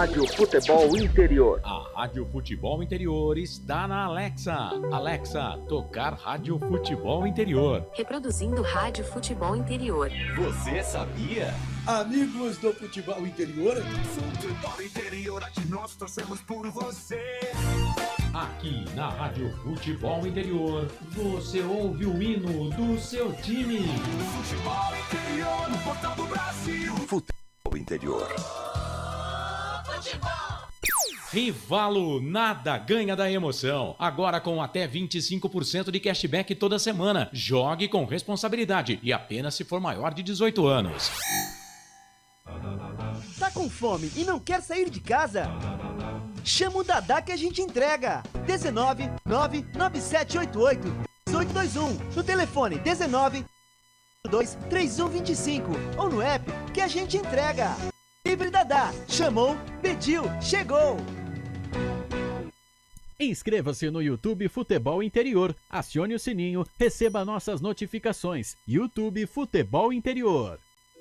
Rádio Futebol Interior. A Rádio Futebol Interior está na Alexa. Alexa, tocar Rádio Futebol Interior. Reproduzindo Rádio Futebol Interior. Você sabia? Amigos do Futebol Interior. Futebol Interior, aqui nós torcemos por você. Aqui na Rádio Futebol Interior, você ouve o hino do seu time. Futebol Interior, no portal do Brasil. Futebol Interior. Rivalo, nada ganha da emoção. Agora com até 25% de cashback toda semana. Jogue com responsabilidade e apenas se for maior de 18 anos. Tá com fome e não quer sair de casa? Chama o Dadá que a gente entrega. 19 99788 1821. No telefone 19 2 3125 ou no app que a gente entrega. Livre Dadá. Chamou, pediu, chegou. Inscreva-se no YouTube Futebol Interior. Acione o sininho, receba nossas notificações. YouTube Futebol Interior.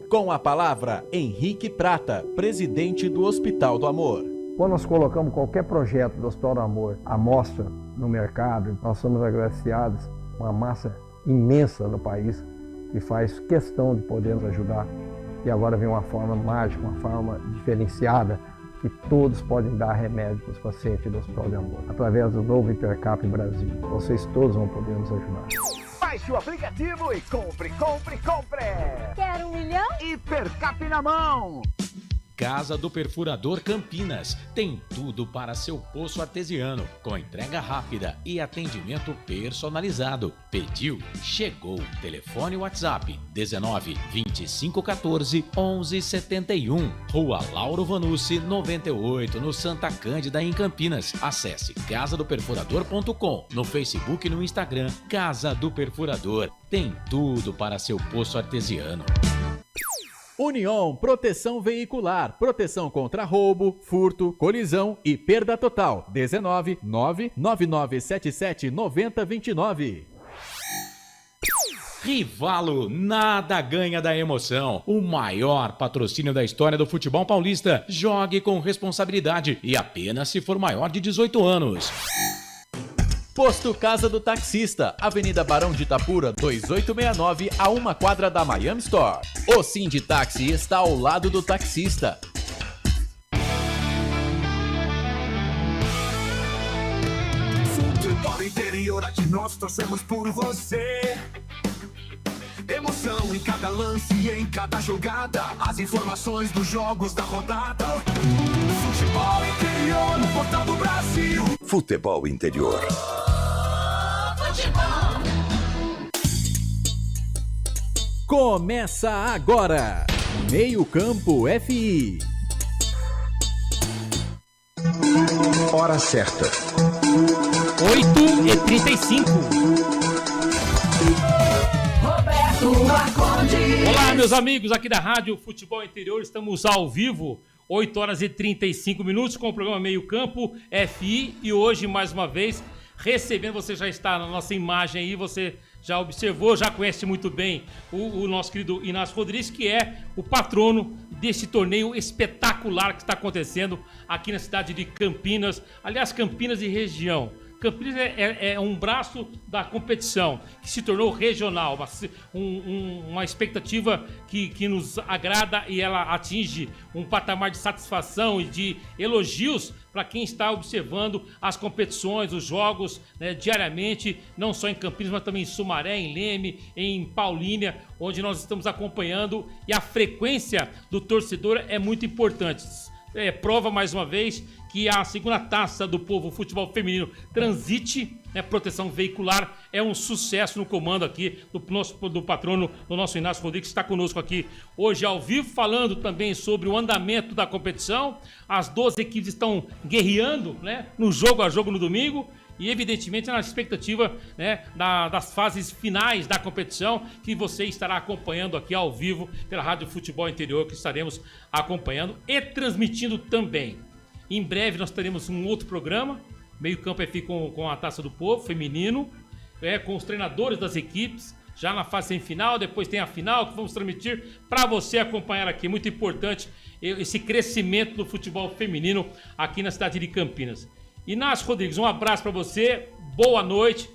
Com a palavra, Henrique Prata, presidente do Hospital do Amor. Quando nós colocamos qualquer projeto do Hospital do Amor à mostra no mercado, nós somos agraciados com uma massa imensa no país que faz questão de poder nos ajudar. E agora vem uma forma mágica, uma forma diferenciada, que todos podem dar remédio para os pacientes do Hospital do Amor. Através do novo Hipercap Brasil. Vocês todos vão poder nos ajudar. Baixe o aplicativo e compre! Quer 1 milhão? Hipercap na mão! Casa do Perfurador Campinas. Tem tudo para seu poço artesiano, com entrega rápida e atendimento personalizado. Pediu, chegou. Telefone WhatsApp 19 25 14 11 71. Rua Lauro Vanucci 98, no Santa Cândida, em Campinas. Acesse casadoperfurador.com. No Facebook e no Instagram, Casa do Perfurador. Tem tudo para seu poço artesiano. União Proteção Veicular, proteção contra roubo, furto, colisão e perda total. 19 99977 9029. Rivalo, nada ganha da emoção. O maior patrocínio da história do futebol paulista. Jogue com responsabilidade e apenas se for maior de 18 anos. Posto Casa do Taxista, Avenida Barão de Itapura, 2869, a 1 quadra da Miami Store. O Sinditaxi está ao lado do taxista. Futebol Interior, aqui nós torcemos por você. Emoção em cada lance e em cada jogada. As informações dos jogos da rodada. Futebol Interior, no portal do Brasil. Futebol Interior. Começa agora, Meio Campo FI. Hora certa. 8h35. Olá, meus amigos aqui da Rádio Futebol Interior. Estamos ao vivo, 8h35 com o programa Meio Campo FI. E hoje, mais uma vez, recebendo, você já está na nossa imagem aí, você já observou, já conhece muito bem o nosso querido Inácio Rodrigues, que é o patrono desse torneio espetacular que está acontecendo aqui na cidade de Campinas. Aliás, Campinas e região. Campinas é um braço da competição que se tornou regional, uma expectativa que nos agrada e ela atinge um patamar de satisfação e de elogios para quem está observando as competições, os jogos, né, diariamente, não só em Campinas, mas também em Sumaré, em Leme, em Paulínia, onde nós estamos acompanhando, e a frequência do torcedor é muito importante. Prova mais uma vez que a segunda taça do Povo Futebol Feminino Transite, né, proteção veicular, é um sucesso no comando aqui do patrono, do nosso Inácio Rodrigues, que está conosco aqui hoje ao vivo, falando também sobre o andamento da competição. As 12 equipes estão guerreando, né, no jogo a jogo no domingo. E evidentemente na expectativa, né, das fases finais da competição, que você estará acompanhando aqui ao vivo pela Rádio Futebol Interior, que estaremos acompanhando e transmitindo também. Em breve nós teremos um outro programa, Meio Campo FI com a Taça do Povo, feminino, com os treinadores das equipes, já na fase semifinal, depois tem a final que vamos transmitir para você acompanhar aqui. Muito importante esse crescimento do futebol feminino aqui na cidade de Campinas. Inácio Rodrigues, um abraço para você, boa noite,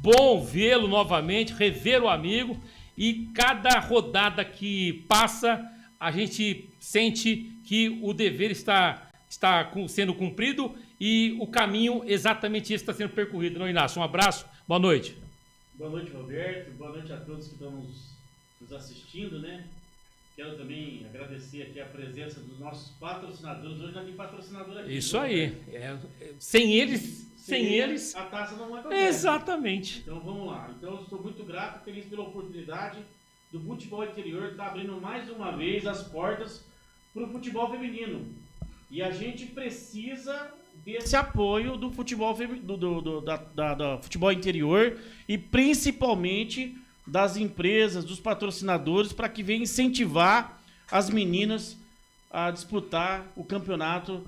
bom vê-lo novamente, rever o amigo, e cada rodada que passa a gente sente que o dever está sendo cumprido e o caminho exatamente esse está sendo percorrido, não, Inácio? Um abraço, boa noite. Boa noite, Roberto, boa noite a todos que estão nos assistindo, né? Quero também agradecer aqui a presença dos nossos patrocinadores. Hoje já tem patrocinador aqui. Isso aí. Sem eles... A taça não acontece. Exatamente. Então vamos lá. Então eu estou muito grato, feliz pela oportunidade do futebol interior estar abrindo mais uma vez as portas para o futebol feminino. E a gente precisa desse apoio do futebol da futebol interior e principalmente das empresas, dos patrocinadores, para que venham incentivar as meninas a disputar o campeonato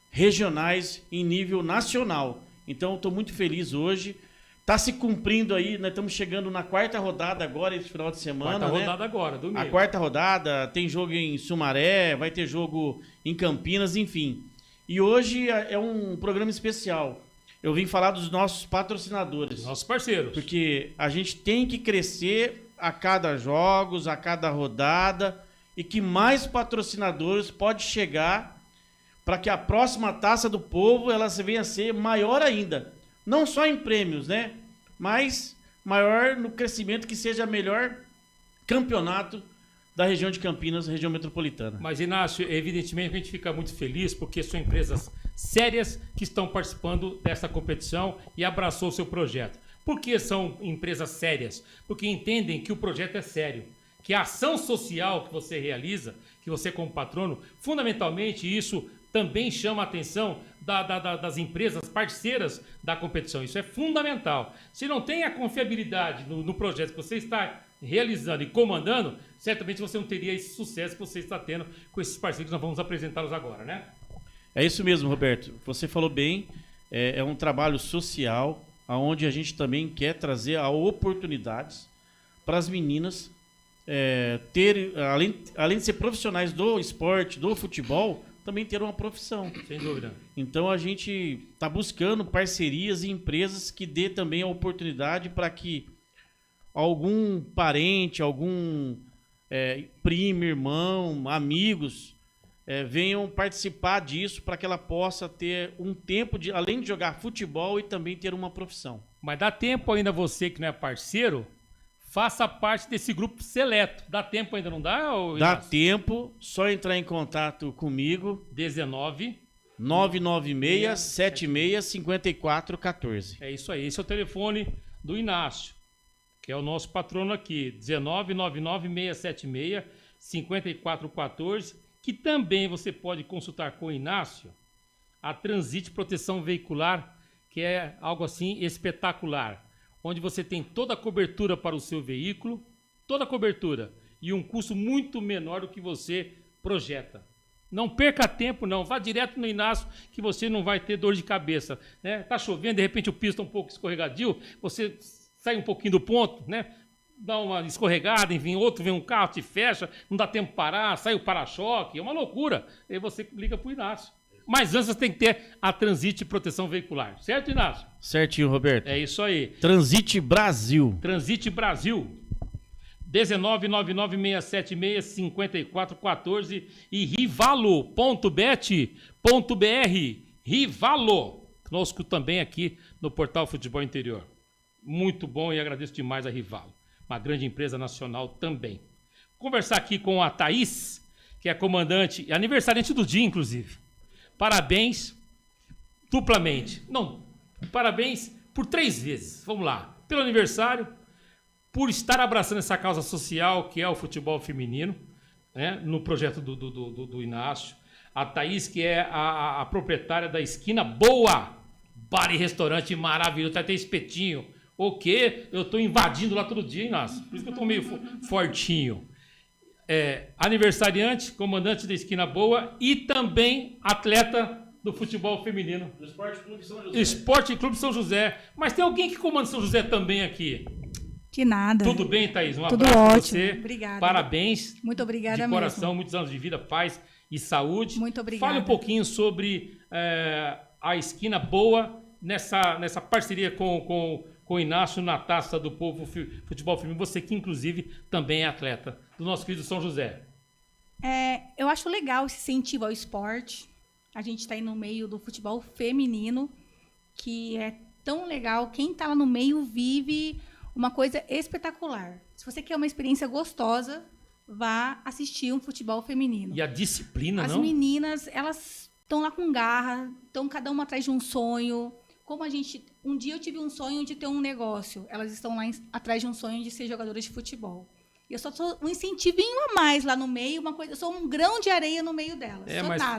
regionais em nível nacional. Então, estou muito feliz hoje. Está se cumprindo aí, nós estamos chegando na quarta rodada agora, esse final de semana. Quarta rodada agora, domingo. A quarta rodada, tem jogo em Sumaré, vai ter jogo em Campinas, enfim. E hoje é um programa especial. Eu vim falar dos nossos patrocinadores. Nossos parceiros. Porque a gente tem que crescer a cada jogos, a cada rodada, e que mais patrocinadores pode chegar para que a próxima Taça do Povo ela venha a ser maior ainda. Não só em prêmios, né? Mas maior no crescimento, que seja melhor campeonato da região de Campinas, região metropolitana. Mas, Inácio, evidentemente a gente fica muito feliz porque são empresas sérias que estão participando dessa competição e abraçou o seu projeto. Por que são empresas sérias? Porque entendem que o projeto é sério, que a ação social que você realiza, que você como patrono, fundamentalmente isso também chama a atenção das empresas parceiras da competição. Isso é fundamental. Se não tem a confiabilidade no projeto que você está realizando e comandando, certamente você não teria esse sucesso que você está tendo com esses parceiros. Nós vamos apresentá-los agora, né? É isso mesmo, Roberto. Você falou bem. É um trabalho social, onde a gente também quer trazer oportunidades para as meninas ter, além de ser profissionais do esporte, do futebol, também ter uma profissão. Sem dúvida. Então a gente está buscando parcerias e empresas que dê também a oportunidade para que algum parente, algum primo, irmão, amigos venham participar disso, para que ela possa ter um tempo de, além de jogar futebol, e também ter uma profissão. Mas dá tempo ainda, você que não é parceiro, faça parte desse grupo seleto. Dá tempo ainda, não dá? Dá tempo, só entrar em contato comigo. 19 996 76 54 14. É isso aí, esse é o telefone do Inácio, que é o nosso patrono aqui. 19 99 676 54 14, que também você pode consultar com o Inácio a Transite Proteção Veicular, que é algo assim espetacular, onde você tem toda a cobertura para o seu veículo, toda a cobertura, e um custo muito menor do que você projeta. Não perca tempo, não. Vá direto no Inácio, que você não vai ter dor de cabeça, né? Tá chovendo, de repente o piso está um pouco escorregadio, você sai um pouquinho do ponto, né? Dá uma escorregada, enfim, outro vem um carro, te fecha, não dá tempo de parar, sai o para-choque, é uma loucura. Aí você liga para o Inácio. Mas antes você tem que ter a Transite Proteção Veicular. Certo, Inácio? Certinho, Roberto. É isso aí. Transite Brasil. Transite Brasil. 1999-676-5414 e rivalo.bet.br. Rivalo. Conosco também aqui no Portal Futebol Interior. Muito bom, e agradeço demais a Rivalo. Uma grande empresa nacional também. Conversar aqui com a Thaís, que é comandante, aniversariante do dia, inclusive. Parabéns duplamente. Não, parabéns por 3 vezes. Vamos lá. Pelo aniversário, por estar abraçando essa causa social que é o futebol feminino, né, no projeto do Inácio. A Thaís, que é a proprietária da Esquina Boa, bar e restaurante maravilhoso, vai ter espetinho. O quê? Eu tô invadindo lá todo dia, Inácio. Por isso que eu tô meio fortinho. Aniversariante, comandante da Esquina Boa e também atleta do futebol feminino. Do Esporte Clube São José. Esporte Clube São José. Mas tem alguém que comanda São José também aqui. De nada. Tudo bem, Thaís? Um Tudo abraço ótimo. pra você. Obrigada. Parabéns. Muito obrigada de coração, mesmo. muitos anos de vida, paz e saúde. Muito obrigada. Fale um pouquinho sobre a Esquina Boa nessa parceria com o Inácio na Taça do Povo Futebol Feminino. Você que, inclusive, também é atleta do nosso querido São José. Eu acho legal esse incentivo ao esporte. A gente está aí no meio do futebol feminino, que é tão legal. Quem está lá no meio vive uma coisa espetacular. Se você quer uma experiência gostosa, vá assistir um futebol feminino. E a disciplina, As não? meninas, elas estão lá com garra, estão cada uma atrás de um sonho. Como a gente... Um dia eu tive um sonho de ter um negócio. Elas estão lá atrás de um sonho de ser jogadoras de futebol. Eu só sou um incentivinho a mais lá no meio, uma coisa, eu sou um grão de areia no meio delas.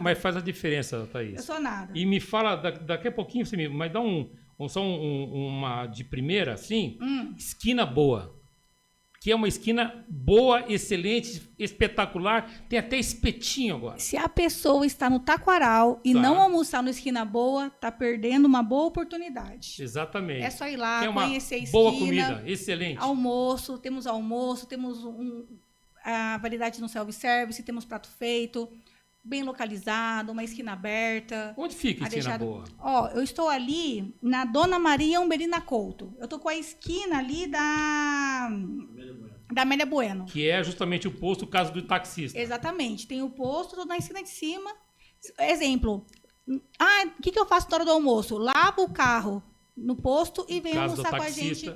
Mas faz a diferença, Thaís. Eu sou nada. E me fala, daqui a pouquinho, você mas dá uma de primeira, assim, Esquina Boa. Que é uma esquina boa, excelente, espetacular. Tem até espetinho agora. Se a pessoa está no Taquaral e não almoçar no Esquina Boa, está perdendo uma boa oportunidade. Exatamente. É só ir lá, uma conhecer a esquina. Boa comida, excelente. Almoço, temos a variedade no self-service, temos prato feito, bem localizado, uma esquina aberta. Onde fica a Esquina Boa? Ó, eu estou ali na Dona Maria Umbelina Couto. Eu estou com a esquina ali da Amélia Bueno. Que é justamente o posto Casa do Taxista. Exatamente. Tem o posto, estou na esquina de cima. Exemplo. O que eu faço na hora do almoço? Lavo o carro no posto e venho almoçar com a gente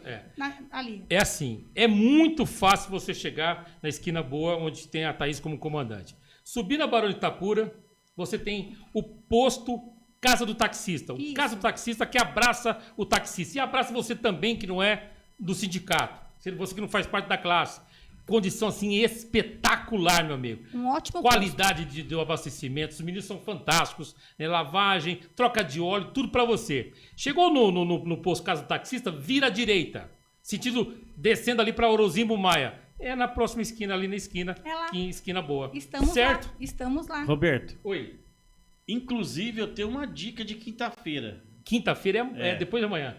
ali. É assim, é muito fácil você chegar na Esquina Boa, onde tem a Thaís como comandante. Subir na Barão de Itapura, você tem o posto Casa do Taxista. O Casa do Taxista que abraça o taxista. E abraça você também, que não é do sindicato. Você que não faz parte da classe. Condição, assim, espetacular, meu amigo. Um ótimo qualidade de abastecimento. Os meninos são fantásticos. Né? Lavagem, troca de óleo, tudo pra você. Chegou no posto Casa do Taxista, vira à direita. Sentido descendo ali pra Orozimbo Maia. É na próxima esquina, ali na esquina. É lá. Esquina Boa. Estamos certo? lá. Estamos lá. Roberto. Oi. Inclusive, eu tenho uma dica de quinta-feira. Quinta-feira é depois de amanhã.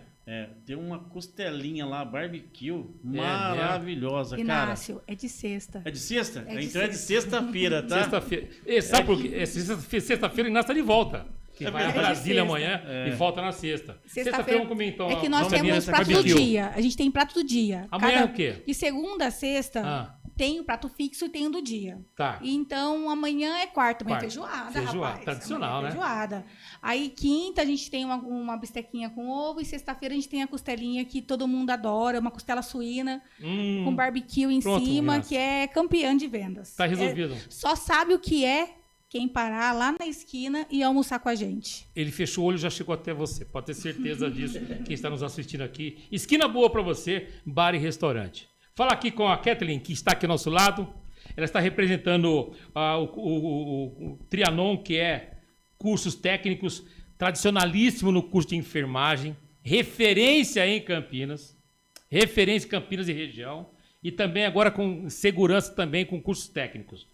Tem uma costelinha lá, barbecue, maravilhosa, Inácio, cara. é de sexta. É de sexta? É de então é de sexta-feira, tá? Sexta-feira. Sabe por quê? Sexta-feira o Inácio tá de volta. Que vai a Brasília amanhã e volta na sexta. Sexta-feira vamos comer então. É que nós temos prato do dia. A gente tem prato do dia. Amanhã é o quê? De segunda a sexta tem o prato fixo e tem o do dia. Tá. Então amanhã é quarta, amanhã é feijoada, rapaz. Tradicional, né? Feijoada. Aí quinta a gente tem uma bistequinha com ovo e sexta-feira a gente tem a costelinha que todo mundo adora, uma costela suína com barbecue em cima, que é campeã de vendas. Tá resolvido. Só sabe o que é quem parar lá na esquina e almoçar com a gente. Ele fechou o olho e já chegou até você. Pode ter certeza disso, quem está nos assistindo aqui. Esquina Boa para você, bar e restaurante. Fala aqui com a Kathleen, que está aqui ao nosso lado. Ela está representando o Trianon, que é cursos técnicos, tradicionalíssimo no curso de enfermagem, referência em Campinas e região, e também agora com segurança também com cursos técnicos.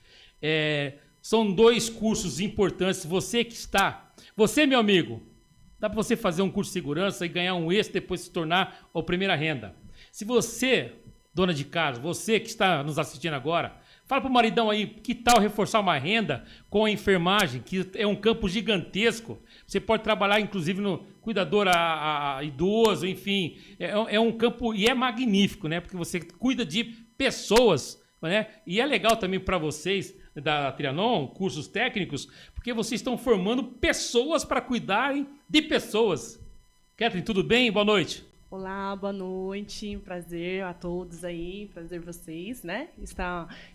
São dois cursos importantes. Você, meu amigo, dá para você fazer um curso de segurança e ganhar um extra, depois se tornar a primeira renda. Se você, dona de casa, você que está nos assistindo agora, fala pro maridão aí, que tal reforçar uma renda com a enfermagem, que é um campo gigantesco. Você pode trabalhar, inclusive, no cuidador a idoso, enfim. É um campo, e é magnífico, né? Porque você cuida de pessoas, né? E é legal também para vocês, da Trianon, cursos técnicos, porque vocês estão formando pessoas para cuidarem de pessoas. Kathleen, tudo bem? Boa noite. Olá, boa noite, prazer a todos aí, prazer vocês, né?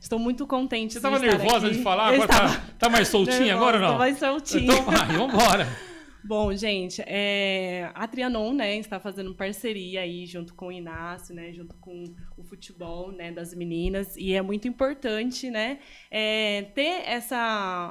Estou muito contente. Você estava nervosa de falar, agora tá mais soltinha agora ou não? Estou mais soltinha. Então vai, vambora. Bom, gente, a Trianon, né, está fazendo parceria aí junto com o Inácio, né, junto com o futebol, né, das meninas, e é muito importante, né,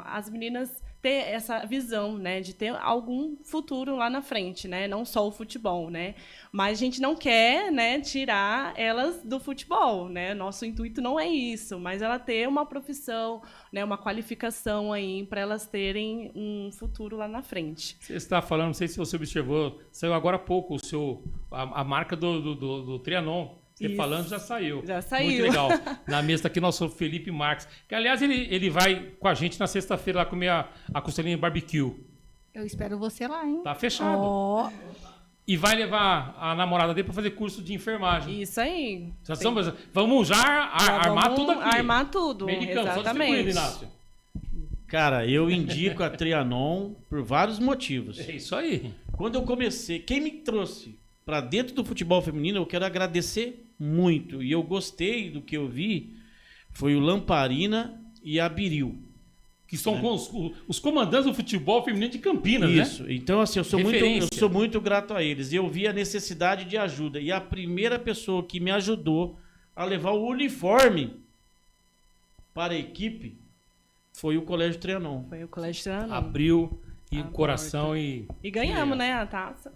as meninas ter essa visão, né, de ter algum futuro lá na frente, né, não só o futebol, né, mas a gente não quer, né, tirar elas do futebol, né, nosso intuito não é isso, mas ela ter uma profissão, né, uma qualificação aí para elas terem um futuro lá na frente. Você está falando, não sei se você observou, saiu agora há pouco a marca do Trianon. Você falando já saiu. Já saiu. Muito legal. Na mesa tá aqui nosso Felipe Marques, que aliás ele vai com a gente na sexta-feira lá comer a costelinha barbecue. Eu espero você lá, hein? Tá fechado. Ó. E vai levar a namorada dele para fazer curso de enfermagem. Isso aí. Vamos já armar tudo aqui. Armar tudo, Meio de campo, exatamente. Inácio. Cara, eu indico a Trianon por vários motivos. É isso aí. Quando eu comecei, quem me trouxe para dentro do futebol feminino, eu quero agradecer muito. E eu gostei do que eu vi, foi o Lamparina e a Biril. Que são os comandantes do futebol feminino de Campinas, né? Isso. Então, assim, eu sou muito grato a eles. Eu vi a necessidade de ajuda. E a primeira pessoa que me ajudou a levar o uniforme para a equipe foi o Colégio Trianon. Foi o Colégio Trianon. Abriu o coração e ganhamos, né, a taça.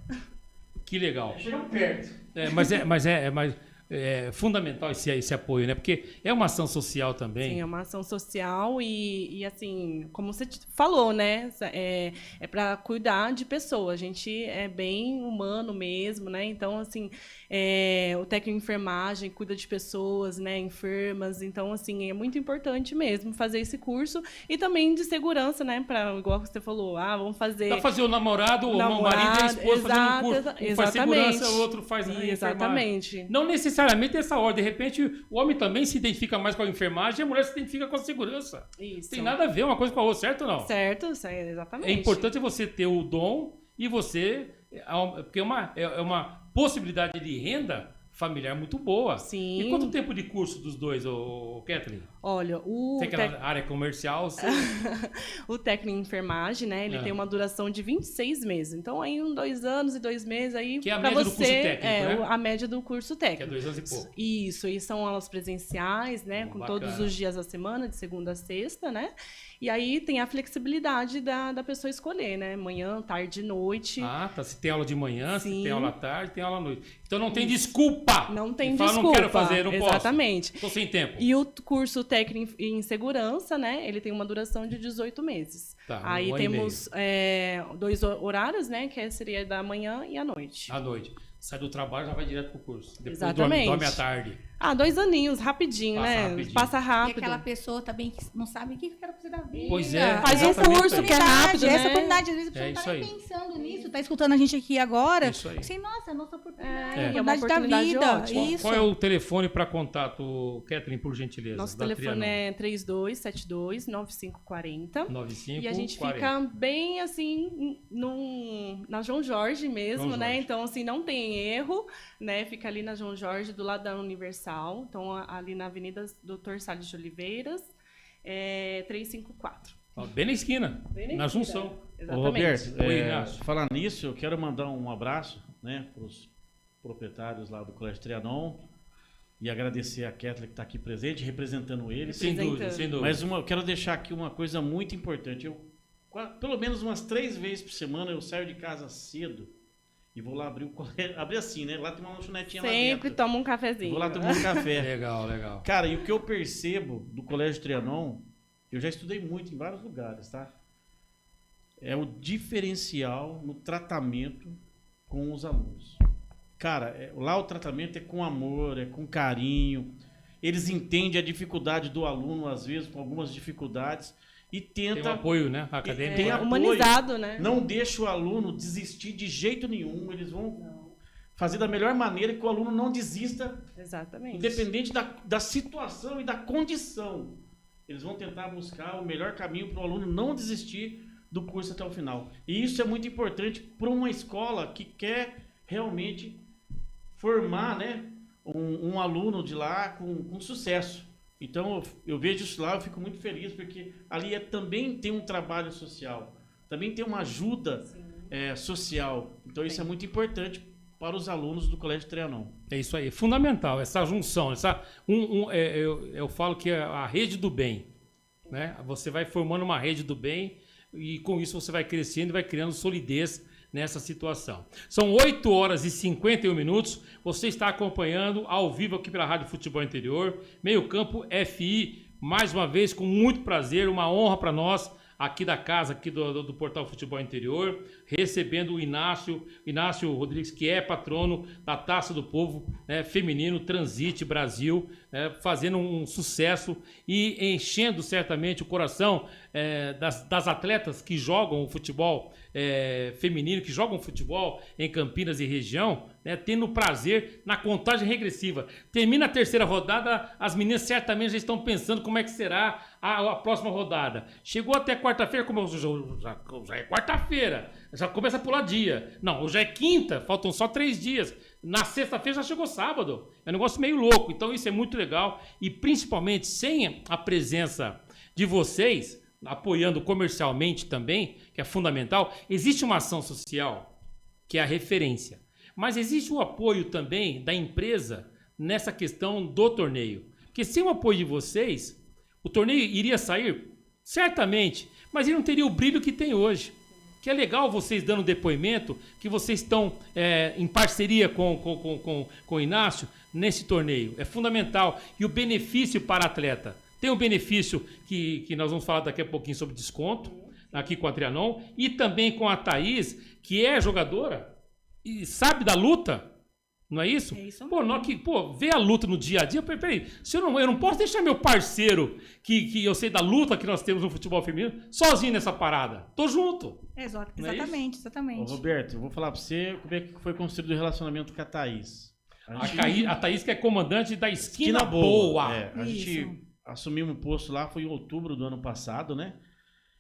Que legal. Chegamos perto. Mas é fundamental esse apoio, né? Porque é uma ação social também. Sim, é uma ação social e assim, como você falou, né? É para cuidar de pessoas. A gente é bem humano mesmo, né? Então, assim, o técnico de enfermagem cuida de pessoas, né? Enfermas. Então, assim, é muito importante mesmo fazer esse curso e também de segurança, né? Igual você falou, vamos fazer... Dá pra fazer o namorado, o marido e a esposa fazendo um curso. Um faz segurança, o outro faz enfermagem. Exatamente. Não necessariamente essa ordem. De repente, o homem também se identifica mais com a enfermagem e a mulher se identifica com a segurança. Isso. Tem nada a ver uma coisa com a outra, certo ou não? Certo, exatamente. É importante você ter o dom e você... Porque é uma possibilidade de renda familiar muito boa. Sim. E quanto tempo de curso dos dois, Kathleen? Olha, Tem aquela área comercial. O técnico em enfermagem, né? Ele tem uma duração de 26 meses. Então, aí 2 anos e 2 meses aí. Que é a média do curso técnico, né? A média do curso técnico. Que é 2 anos e pouco. Isso, e são aulas presenciais, né? Com bacana. todos os dias da semana, de segunda a sexta, né? E aí tem a flexibilidade da pessoa escolher, né? Manhã, tarde, noite. Tá. Se tem aula de manhã, Sim. se tem aula à tarde, tem aula à noite. Então não tem desculpa. Não tem desculpa. desculpa. Não quero fazer, não Exatamente. posso. Tô sem tempo. E o curso técnico em segurança, né? Ele tem uma duração de 18 meses. Tá, aí temos 2 horários, né? Que seria da manhã e à noite. À noite. Sai do trabalho, já vai direto pro curso. Depois Exatamente. dorme à tarde. 2 aninhos, rapidinho, Passa né? rapidinho. Passa rápido. E aquela pessoa também que não sabe o que quer fazer da vida. Pois é. Faz um curso que é rápido, né? Essa oportunidade, às vezes a pessoa É não isso tá aí. nem pensando nisso, tá escutando a gente aqui agora. Isso aí. Assim, nossa, nossa oportunidade, É uma oportunidade da vida. ótima. Isso. Qual é o telefone para contato, Kathleen, por gentileza? Nosso da telefone Trianon? é 3272-9540. 9540. E a gente fica bem, assim, na João Jorge mesmo, João né? Jorge. Então, assim, não tem erro, né? Fica ali na João Jorge, do lado da Universal. Então, ali na Avenida Dr. Salles de Oliveiras, 354. Bem na esquina, Bem na junção. Exatamente. Ô, Roberto, Oi, Inácio. falando nisso, eu quero mandar um abraço, né, para os proprietários lá do Colégio Trianon e agradecer a Kathleen que está aqui presente, representando eles. Sem dúvida, sem dúvida. Mas eu quero deixar aqui uma coisa muito importante. Pelo menos umas 3 vezes por semana eu saio de casa cedo e vou lá abrir o colégio. Abrir assim, né? Lá tem uma lanchonetinha lá dentro. Sempre toma um cafezinho. Vou lá tomar um café. Legal, legal. Cara, e o que eu percebo do Colégio Trianon, eu já estudei muito em vários lugares, tá? É o diferencial no tratamento com os alunos. Cara, lá o tratamento é com amor, é com carinho. Eles entendem a dificuldade do aluno, às vezes, com algumas dificuldades, e tenta... Tem um apoio, né? Acadêmico. Tem apoio, humanizado, né? Não deixa o aluno desistir de jeito nenhum. Eles vão fazer da melhor maneira que o aluno não desista. Exatamente. Independente da situação e da condição. Eles vão tentar buscar o melhor caminho para o aluno não desistir do curso até o final. E isso é muito importante para uma escola que quer realmente formar, né, um aluno de lá com sucesso. Então, eu vejo isso lá, eu fico muito feliz, porque ali também tem um trabalho social, também tem uma ajuda social. Então, isso é muito importante para os alunos do Colégio Trianon. É isso aí, fundamental, essa junção. Eu falo que é a rede do bem. Né? Você vai formando uma rede do bem e com isso você vai crescendo e vai criando solidez nessa situação. São 8 horas e 51 minutos. Você está acompanhando ao vivo aqui pela Rádio Futebol Interior, Meio Campo FI, mais uma vez com muito prazer, uma honra para nós aqui da casa, aqui do Portal Futebol Interior, recebendo o Inácio Rodrigues, que é patrono da Taça do Povo, né, feminino, Transite Brasil, fazendo um sucesso e enchendo certamente o coração das atletas que jogam o futebol feminino, que jogam futebol em Campinas e região, né, tendo prazer na contagem regressiva. Termina a terceira rodada, as meninas certamente já estão pensando como é que será a próxima rodada. Chegou até quarta-feira, como já é quarta-feira, já começa a pular dia. Não, hoje é quinta, faltam só 3 dias. Na sexta-feira já chegou sábado. É um negócio meio louco, então isso é muito legal. E principalmente sem a presença de vocês, apoiando comercialmente também, que é fundamental, existe uma ação social, que é a referência. Mas existe o apoio também da empresa nessa questão do torneio. Porque sem o apoio de vocês, o torneio iria sair, certamente, mas ele não teria o brilho que tem hoje. Que é legal vocês dando depoimento, que vocês estão em parceria com o Inácio nesse torneio. É fundamental. E o benefício para atleta. Tem um benefício que nós vamos falar daqui a pouquinho sobre desconto, aqui com a Trianon, e também com a Thaís, que é jogadora e sabe da luta. Não é isso? É isso mesmo. Vê a luta no dia a dia. Peraí, eu não posso deixar meu parceiro, que eu sei da luta que nós temos no futebol feminino, sozinho nessa parada. Tô junto. Exatamente, exatamente. Ô, Roberto, eu vou falar pra você como é que foi construído o relacionamento com a Thaís. A Thaís, que é comandante da Esquina Boa. A gente assumiu um posto lá, foi em outubro do ano passado, né?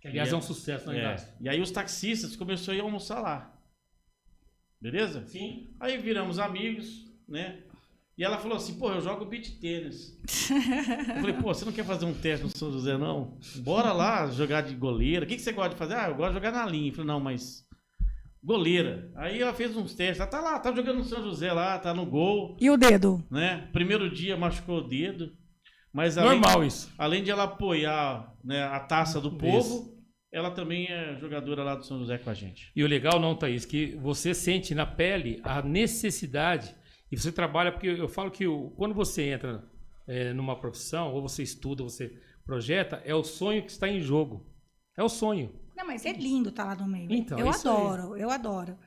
Que aliás é um sucesso, né? E aí os taxistas começaram a ir almoçar lá. Beleza? Sim. Aí viramos amigos, né? E ela falou assim, eu jogo beach tênis. Eu falei, você não quer fazer um teste no São José, não? Bora lá jogar de goleira. O que você gosta de fazer? Eu gosto de jogar na linha. Eu falei, não, mas goleira. Aí ela fez uns testes. Ela tá lá, tá jogando no São José lá, tá no gol. E o dedo? Né? Primeiro dia machucou o dedo. Mas normal isso. Além de ela apoiar, né, a Taça do Povo, ela também é jogadora lá do São José com a gente. E o legal não, Thaís, que você sente na pele a necessidade e você trabalha, porque eu falo que quando você entra numa profissão, ou você estuda, ou você projeta, é o sonho que está em jogo. É o sonho. Não, mas é lindo estar lá no meio. Então, eu adoro.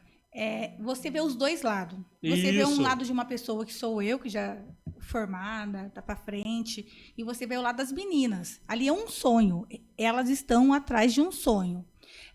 Você vê os dois lados. Você vê um lado de uma pessoa que sou eu, que já formada, tá pra frente, e você vê o lado das meninas. Ali é um sonho. Elas estão atrás de um sonho.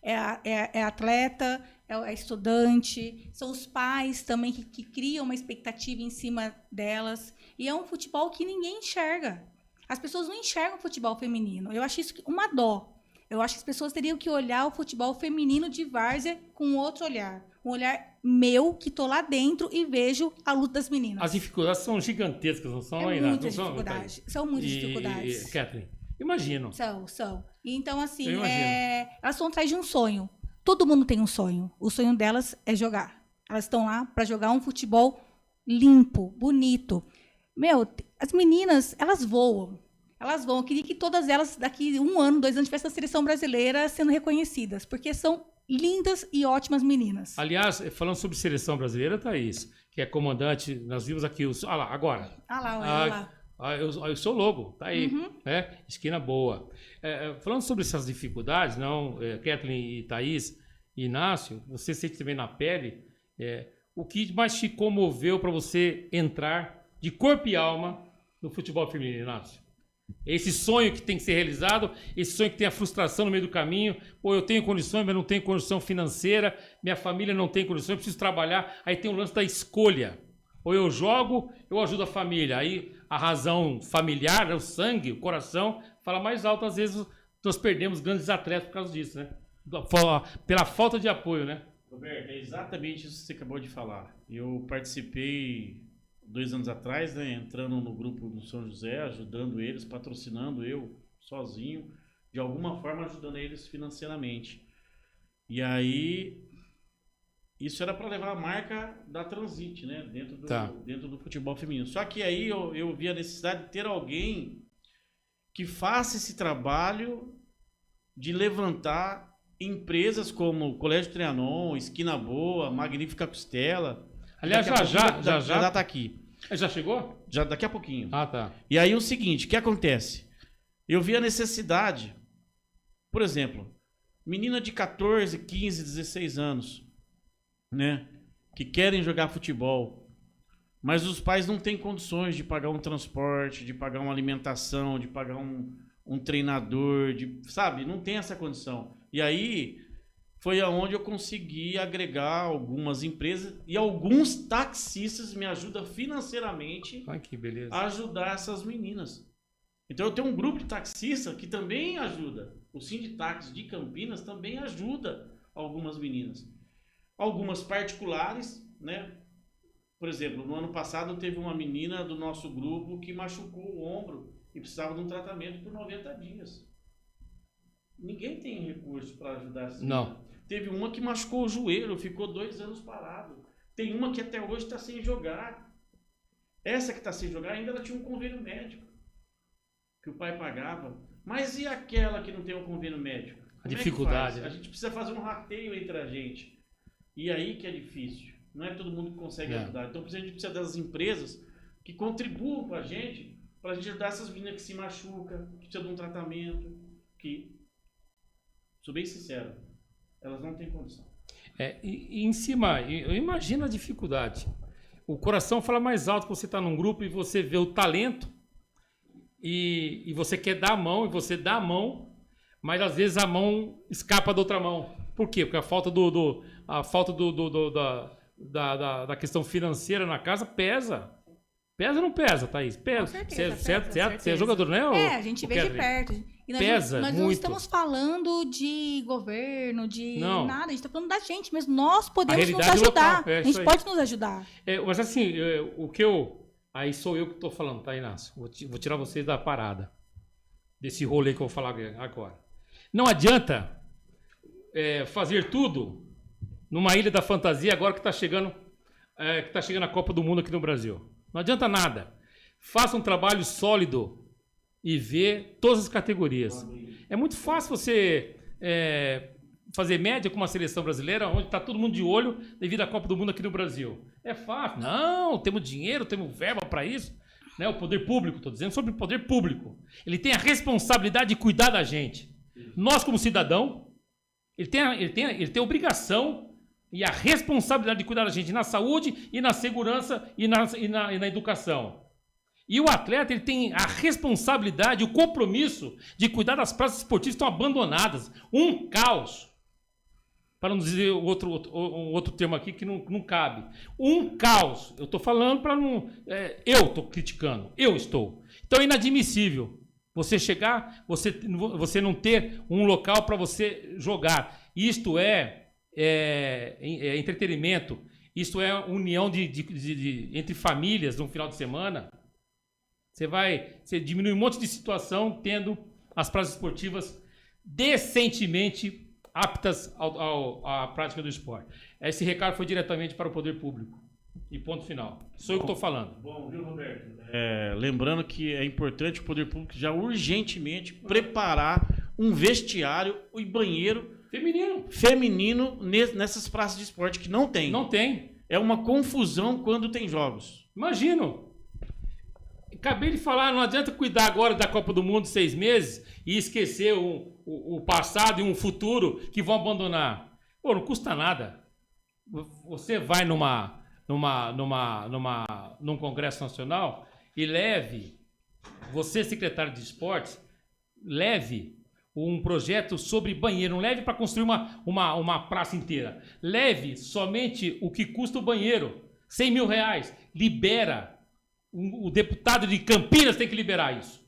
É atleta, é estudante, são os pais também que criam uma expectativa em cima delas. E é um futebol que ninguém enxerga. As pessoas não enxergam o futebol feminino. Eu acho isso uma dó. Eu acho que as pessoas teriam que olhar o futebol feminino de várzea com outro olhar. Um olhar meu, que tô lá dentro e vejo a luta das meninas. As dificuldades são gigantescas, não são, Ainda? Muitas dificuldades. São muitas dificuldades. Catherine, imagino. São. Então, assim, elas estão atrás de um sonho. Todo mundo tem um sonho. O sonho delas é jogar. Elas estão lá para jogar um futebol limpo, bonito. As meninas, elas voam. Eu queria que todas elas, daqui 1 ano, 2 anos, tivessem a seleção brasileira sendo reconhecidas, porque são lindas e ótimas meninas. Aliás, falando sobre seleção brasileira, Thaís, que é comandante, nós vimos aqui olha lá, agora. Olha lá. Eu sou o logo, tá aí. Esquina Boa. Falando sobre essas dificuldades, Kathleen e Thaís e Inácio, você sente também na pele, o que mais te comoveu para você entrar de corpo e alma no futebol feminino, Inácio? Esse sonho que tem que ser realizado, esse sonho que tem a frustração no meio do caminho. Eu tenho condições, mas não tenho condição financeira, minha família não tem condições, eu preciso trabalhar. Aí tem o lance da escolha. Ou eu jogo, eu ajudo a família. Aí a razão familiar, o sangue, o coração, fala mais alto. Às vezes nós perdemos grandes atletas por causa disso, né? Pela falta de apoio, né? Roberto, é exatamente isso que você acabou de falar. Eu participei 2 anos atrás, né, entrando no grupo do São José, ajudando eles, patrocinando eu sozinho, de alguma forma ajudando eles financeiramente. E aí, isso era para levar a marca da Transite, né, dentro do futebol feminino. Só que aí eu vi a necessidade de ter alguém que faça esse trabalho de levantar empresas como Colégio Trianon, Esquina Boa, Magnífica Costela. Aliás, já tá aqui. Já chegou? Já daqui a pouquinho. Ah, tá. E aí o seguinte, o que acontece? Eu vi a necessidade, por exemplo, Menina de 14, 15, 16 anos, né? Que querem jogar futebol, mas os pais não têm condições de pagar um transporte, de pagar uma alimentação, de pagar um treinador, sabe? Não tem essa condição. E aí foi aonde eu consegui agregar algumas empresas e alguns taxistas me ajudam financeiramente que beleza. a ajudar essas meninas. Então eu tenho um grupo de taxistas que também ajuda. O Sinditax de Campinas também ajuda algumas meninas. Algumas particulares, né? Por exemplo, no ano passado teve uma menina do nosso grupo que machucou o ombro e precisava de um tratamento por 90 dias. Ninguém tem recurso para ajudar essa menina. Teve uma que machucou o joelho, ficou 2 anos parado. Tem uma que até hoje está sem jogar. Essa que está sem jogar ainda ela tinha um convênio médico que o pai pagava. Mas e aquela que não tem um convênio médico? A dificuldade. A gente precisa fazer um rateio entre a gente. E aí que é difícil. Não é todo mundo que consegue ajudar. Então a gente precisa das empresas que contribuam com a gente para a gente ajudar essas meninas que se machucam, que precisam de um tratamento, que, sou bem sincero, elas não têm condição. E em cima, eu imagino a dificuldade. O coração fala mais alto quando você está num grupo e você vê o talento e você quer dar a mão, e você dá a mão, mas às vezes a mão escapa da outra mão. Por quê? Porque a falta da questão financeira na casa pesa. Pesa ou não pesa, Thaís? Pesa. Com certeza, Certo? Você é jogador, não é? A gente vê de perto. E nós nós não estamos falando de governo, de nada. A gente está falando da gente mesmo. Nós podemos nos ajudar. A gente pode nos ajudar. Mas assim, aí sou eu que estou falando, tá, Inácio? Vou tirar vocês da parada. Desse rolê que eu vou falar agora. Não adianta fazer tudo numa ilha da fantasia agora que está chegando a Copa do Mundo aqui no Brasil. Não adianta nada. Faça um trabalho sólido e vê todas as categorias. É muito fácil você fazer média com uma seleção brasileira onde está todo mundo de olho devido à Copa do Mundo aqui no Brasil. É fácil. Não, temos dinheiro, temos verba para isso. Né? O poder público, estou dizendo sobre o poder público. Ele tem a responsabilidade de cuidar da gente. Nós, como cidadão, ele tem a obrigação e a responsabilidade de cuidar da gente na saúde e na segurança e na educação. E o atleta ele tem a responsabilidade, o compromisso de cuidar das praças esportivas que estão abandonadas. Um caos. Para não dizer outro termo aqui que não cabe. Um caos. Eu estou falando para não... eu estou criticando. Eu estou. Então é inadmissível você chegar, você não ter um local para você jogar. Isto é entretenimento, isto é união entre famílias no final de semana. Você diminui um monte de situação tendo as praças esportivas decentemente aptas à prática do esporte. Esse recado foi diretamente para o poder público. E ponto final. Sou eu que estou falando. Bom, viu, Roberto? Lembrando que é importante o poder público já urgentemente preparar um vestiário e banheiro feminino nessas praças de esporte que não tem. Não tem. É uma confusão quando tem jogos. Imagino. Acabei de falar, não adianta cuidar agora da Copa do Mundo 6 meses e esquecer o passado e um futuro que vão abandonar. Pô, não custa nada. Você vai num congresso nacional e você, secretário de esportes, leve um projeto sobre banheiro. Não leve para construir uma praça inteira. Leve somente o que custa o banheiro. R$100 mil. Libera. O deputado de Campinas tem que liberar isso.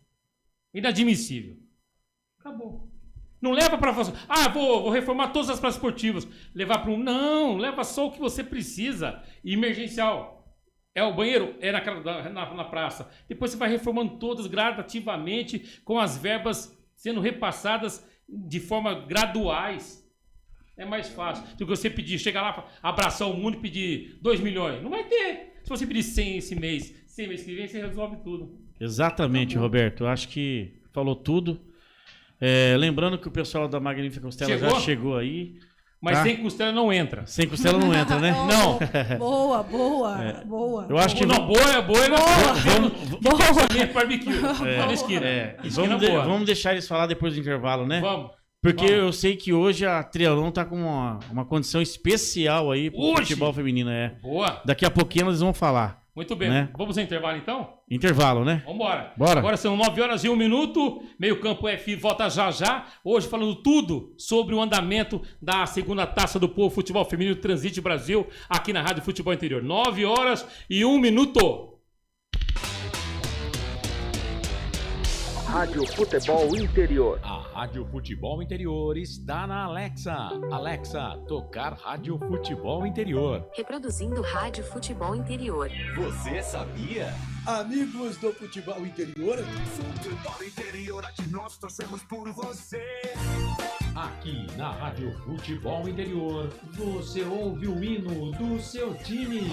Inadmissível. Acabou. Não leva para fazer... vou reformar todas as praças esportivas. Levar para Não, leva só o que você precisa. Emergencial. É o banheiro? É na praça. Depois você vai reformando todas gradativamente, com as verbas sendo repassadas de forma graduais. É mais fácil do que você pedir, chegar lá, abraçar o mundo e pedir 2 milhões. Não vai ter. Se você pedir 100 esse mês, 100 mês que vem, você resolve tudo. Exatamente, Roberto. Eu acho que falou tudo. Lembrando que o pessoal da Magnífica Costela já chegou aí. Mas sem costela não entra. Sem costela não entra, né? Não. Boa. Eu acho que... Não, boa. Barbecue. Na esquina. Vamos deixar eles falar depois do intervalo, né? Vamos. Porque eu sei que hoje a Trianon tá com uma condição especial aí pro futebol feminino. Boa. Daqui a pouquinho eles vão falar. Muito bem. Né? Vamos ao intervalo então? Intervalo, né? Vambora. Bora. Agora são 9h01. Meio campo FI volta já. Hoje falando tudo sobre o andamento da segunda Taça do Povo Futebol Feminino Transite Brasil aqui na Rádio Futebol Interior. 9h01. Rádio Futebol Interior. A Rádio Futebol Interior está na Alexa. Alexa, tocar Rádio Futebol Interior. Reproduzindo Rádio Futebol Interior. Você sabia? Amigos do Futebol Interior. Futebol Interior, aqui nós torcemos por você. Aqui na Rádio Futebol Interior, você ouve o hino do seu time.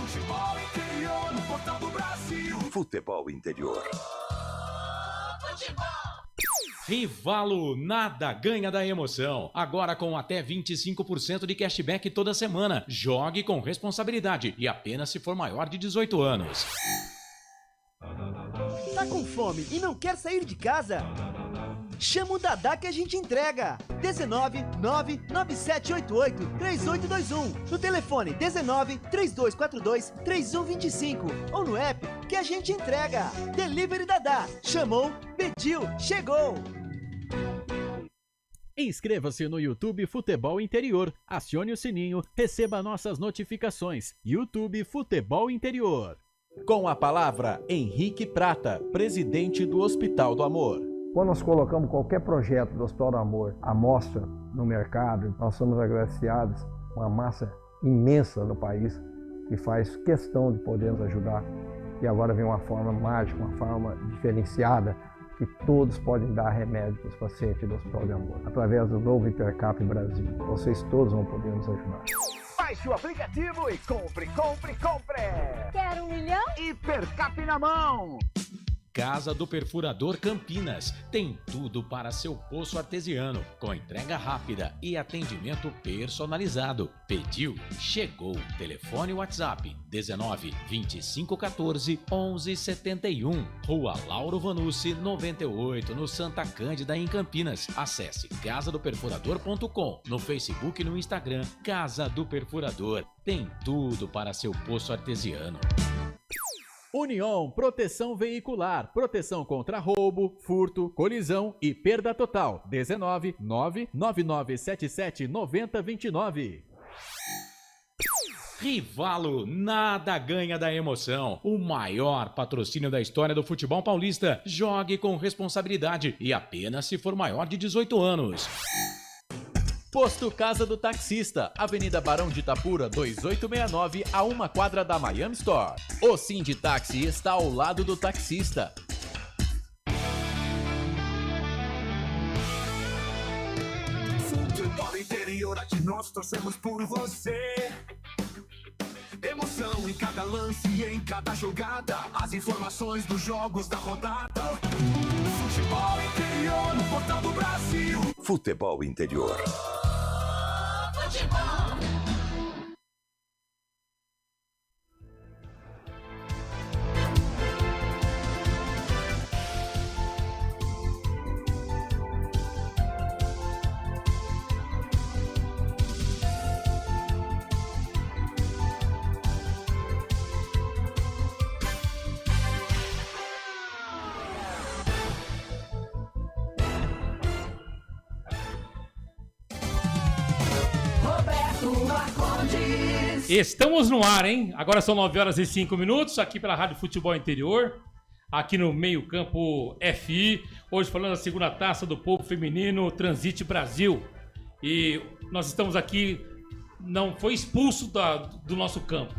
Futebol Interior, no portal do Brasil. Futebol Interior. Rivalo, nada ganha da emoção. Agora com até 25% de cashback toda semana. Jogue com responsabilidade e apenas se for maior de 18 anos. Tá com fome e não quer sair de casa? Chama o Dadá que a gente entrega. 19997883821. No telefone 1932423125 ou no app que a gente entrega. Delivery Dadá. Chamou, pediu, chegou. Inscreva-se no YouTube Futebol Interior. Acione o sininho, receba nossas notificações. YouTube Futebol Interior. Com a palavra, Henrique Prata, presidente do Hospital do Amor. Quando nós colocamos qualquer projeto do Hospital do Amor à mostra no mercado, nós somos agraciados com uma massa imensa no país que faz questão de poder nos ajudar. E agora vem uma forma mágica, uma forma diferenciada, que todos podem dar remédio para os pacientes do Hospital do Amor. Através do novo Hipercap Brasil. Vocês todos vão poder nos ajudar. Baixe o aplicativo e compre. Quero 1 milhão? Hipercap na mão. Casa do Perfurador Campinas. Tem tudo para seu poço artesiano, com entrega rápida e atendimento personalizado. Pediu, chegou. Telefone WhatsApp 19 25 14 11 71. Rua Lauro Vanucci 98, no Santa Cândida, em Campinas. Acesse casadoperfurador.com, no Facebook e no Instagram. Casa do Perfurador. Tem tudo para seu poço artesiano. União Proteção Veicular, proteção contra roubo, furto, colisão e perda total. 19 99977 9029. Rivalo, nada ganha da emoção. O maior patrocínio da história do futebol paulista. Jogue com responsabilidade e apenas se for maior de 18 anos. Posto Casa do Taxista, Avenida Barão de Itapura, 2869, a 1 quadra da Miami Store. O Sinditaxi está ao lado do taxista. Futebol Interior, aqui nós torcemos por você. Emoção em cada lance e em cada jogada. As informações dos jogos da rodada. Futebol Interior, no portal do Brasil. Futebol Interior. Estamos no ar, hein? Agora são 9h05, aqui pela Rádio Futebol Interior, aqui no meio campo FI, hoje falando da segunda Taça do Povo Feminino Transite Brasil. E nós estamos aqui, não foi expulso do nosso campo,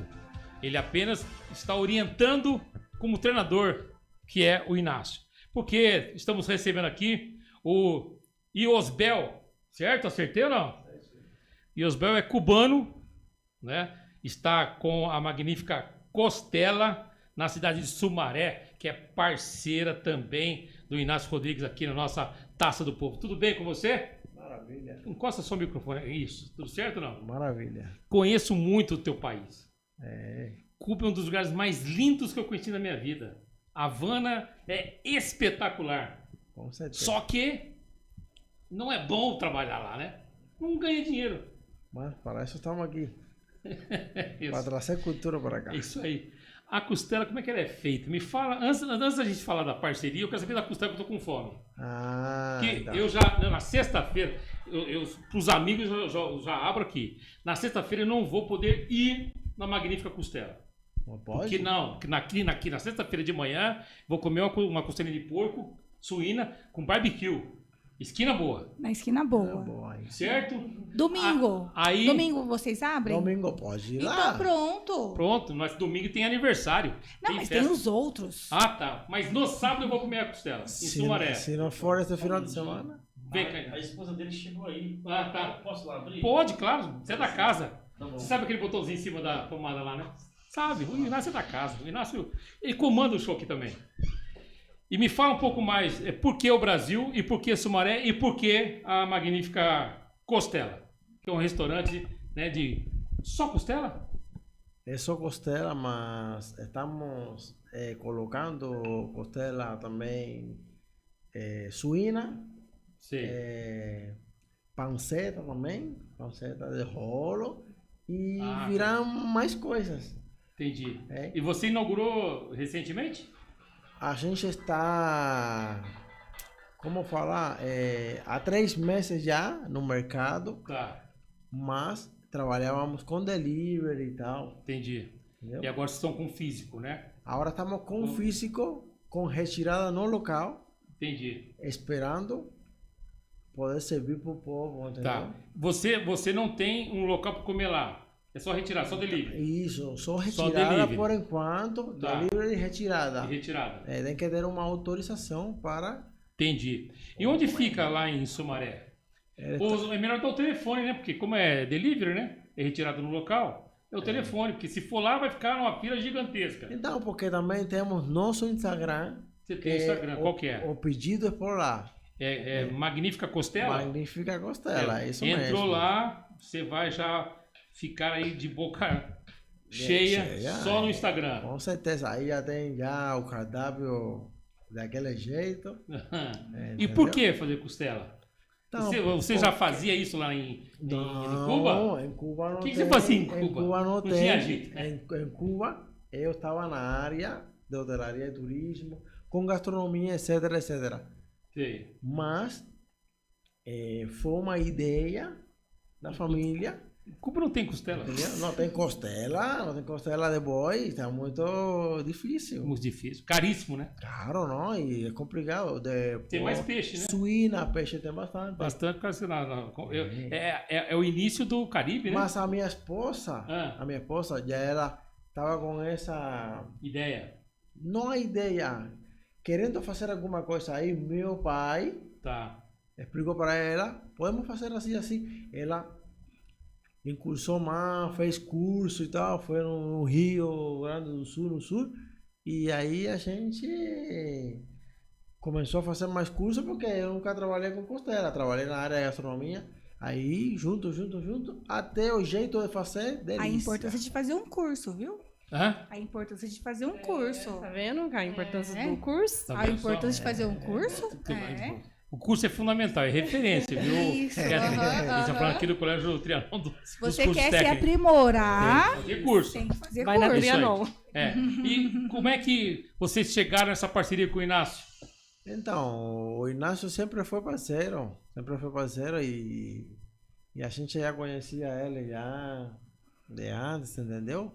ele apenas está orientando como treinador, que é o Inácio. Porque estamos recebendo aqui o Iosbel, certo? Acertei ou não? Iosbel é cubano, né? Está com a magnífica Costela, na cidade de Sumaré, que é parceira também do Inácio Rodrigues aqui na nossa Taça do Povo. Tudo bem com você? Maravilha. Encosta só o microfone. Isso, tudo certo ou não? Maravilha. Conheço muito o teu país. É. Cuba é um dos lugares mais lindos que eu conheci na minha vida. Havana é espetacular. Com certeza. Só que não é bom trabalhar lá, né? Não ganha dinheiro. Mas para isso estamos aqui. Para trazer cultura para cá. Isso aí. A costela, como é que ela é feita? Me fala, antes da gente falar da parceria, eu quero saber da costela que eu tô com fome. Tá. Eu já, na sexta-feira, para os amigos, eu já abro aqui. Na sexta-feira eu não vou poder ir na Magnífica Costela. Não pode? Porque não, aqui na sexta-feira de manhã, vou comer uma costelinha de porco, suína, com barbecue. Esquina boa. Na esquina boa. Certo? Domingo. Aí, domingo vocês abrem? Domingo pode ir então, lá. Pronto. Pronto, mas domingo tem aniversário. Não, mas tem os outros. Ah, tá. Mas no sábado eu vou comer a costela, em Sumaré. Se não for esse final de semana... Vem cá. A esposa dele chegou aí. Ah, tá. Posso lá abrir? Pode, claro. Você é da casa. Tá bom. Você sabe aquele botãozinho em cima da tomada lá, né? Sabe, o Inácio é da casa. O Inácio, ele comanda o show aqui também. E me fala um pouco mais, por que o Brasil, e por que Sumaré, e por que a Magnífica Costela? Que é um restaurante, né, de só costela? É só costela, mas estamos colocando costela também suína, panceta também, panceta de rolo, e virão mais coisas. Entendi. E você inaugurou recentemente? A gente está, como falar, há 3 meses já no mercado, mas trabalhávamos com delivery e tal. Entendi. Entendeu? E agora vocês estão com físico, né? Agora estamos com físico, com retirada no local. Entendi. Esperando poder servir para o povo, entendeu? Tá. Você não tem um local para comer lá? É só retirar, só delivery? Isso, só retirada por enquanto, Tá. delivery e retirada. E retirada. Tem que ter uma autorização para... Entendi. E onde fica lá em Sumaré? É melhor dar o telefone, né? Porque como é delivery, né? É retirado no local, é o telefone. Porque se for lá, vai ficar numa fila gigantesca. Então, porque também temos nosso Instagram. Você tem Instagram, qual que é? O pedido é por lá. É Magnífica Costela? Magnífica Costela, é isso Entrou mesmo. Entrou lá, você vai já ficar aí de boca cheia só no Instagram. Com certeza, aí já tem já o cardápio daquele jeito. E por que fazer costela? Então, você já fazia isso lá em Cuba? Não, em Cuba não tem. O que você fazia em Cuba? Em Cuba não tem. Tinha jeito, né? Em Cuba, eu estava na área de hotelaria e turismo, com gastronomia, etc, etc. Sim. Mas foi uma ideia da família. Cuba não tem costela? Não tem costela de boi, está muito difícil. Muito difícil, caríssimo, né? Claro, não, e é complicado. Tem mais peixe, né? Suína, peixe tem bastante. Bastante, é o início do Caribe, né? Mas a minha esposa já estava com essa... Ideia? Não a ideia, querendo fazer alguma coisa aí, meu pai explicou para ela, podemos fazer assim, assim. Ela incursou mais, fez curso e tal, foi no Rio Grande do Sul, no Sul, e aí a gente começou a fazer mais curso, porque eu nunca trabalhei com costela, trabalhei na área de gastronomia, aí junto, até o jeito de fazer, delícia. A importância de fazer um curso, viu? A importância de fazer um curso. Tá vendo a importância do curso? A importância de fazer um curso? O curso é fundamental, é referência, viu? Isso, Estamos falando aqui do Colégio Trianon Se você quer se aprimorar, tem curso. Tem que fazer Vai curso. na Trianon. E como é que vocês chegaram nessa parceria com o Inácio? Então, o Inácio sempre foi parceiro e a gente já conhecia ele já de antes, entendeu?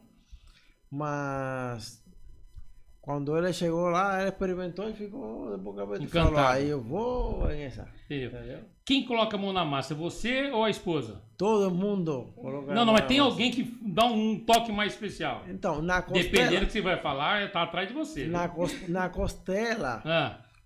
Mas quando ele chegou lá, ele experimentou e ficou de boca aberta. Encantado. Falou, aí eu vou nessa. Entendeu? Quem coloca a mão na massa, você ou a esposa? Todo mundo coloca Não, mas tem alguém que dá um toque mais especial. Então, na costela... Dependendo do que você vai falar, tá atrás de você. Na costela,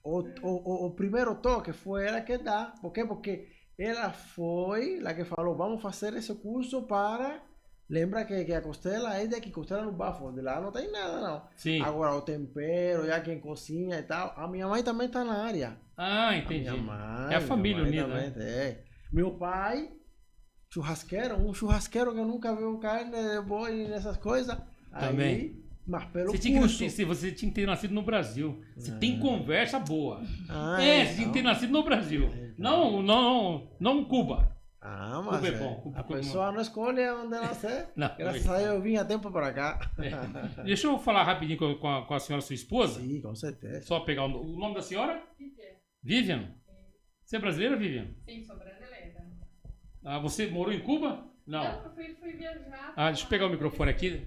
o primeiro toque foi ela que dá. Por quê? Porque ela foi a que falou, vamos fazer esse curso para... Lembra que a costela é daqui, costela no bafo, de lá não tem nada não. Sim. Agora o tempero, já quem cozinha e tal, a minha mãe também está na área. Ah, entendi. A minha mãe, é a família unida, também, né? Meu pai, churrasqueiro, um churrasqueiro que nunca viu carne de boi nessas coisas. Também. Aí Mas pelo você tinha que ter nascido no Brasil. Você tem conversa boa. Você tinha que ter nascido no Brasil. Não Cuba. Mas Cuba é bom. A pessoa não escolhe onde nascer. Graças a Deus eu vim a tempo para cá. Deixa eu falar rapidinho com a senhora, sua esposa. Sim, com certeza. Só pegar o nome da senhora? Vivian. Você é brasileira, Vivian? Sim, sou brasileira. Você morou em Cuba? Não. Eu fui viajar. Deixa eu pegar o microfone aqui.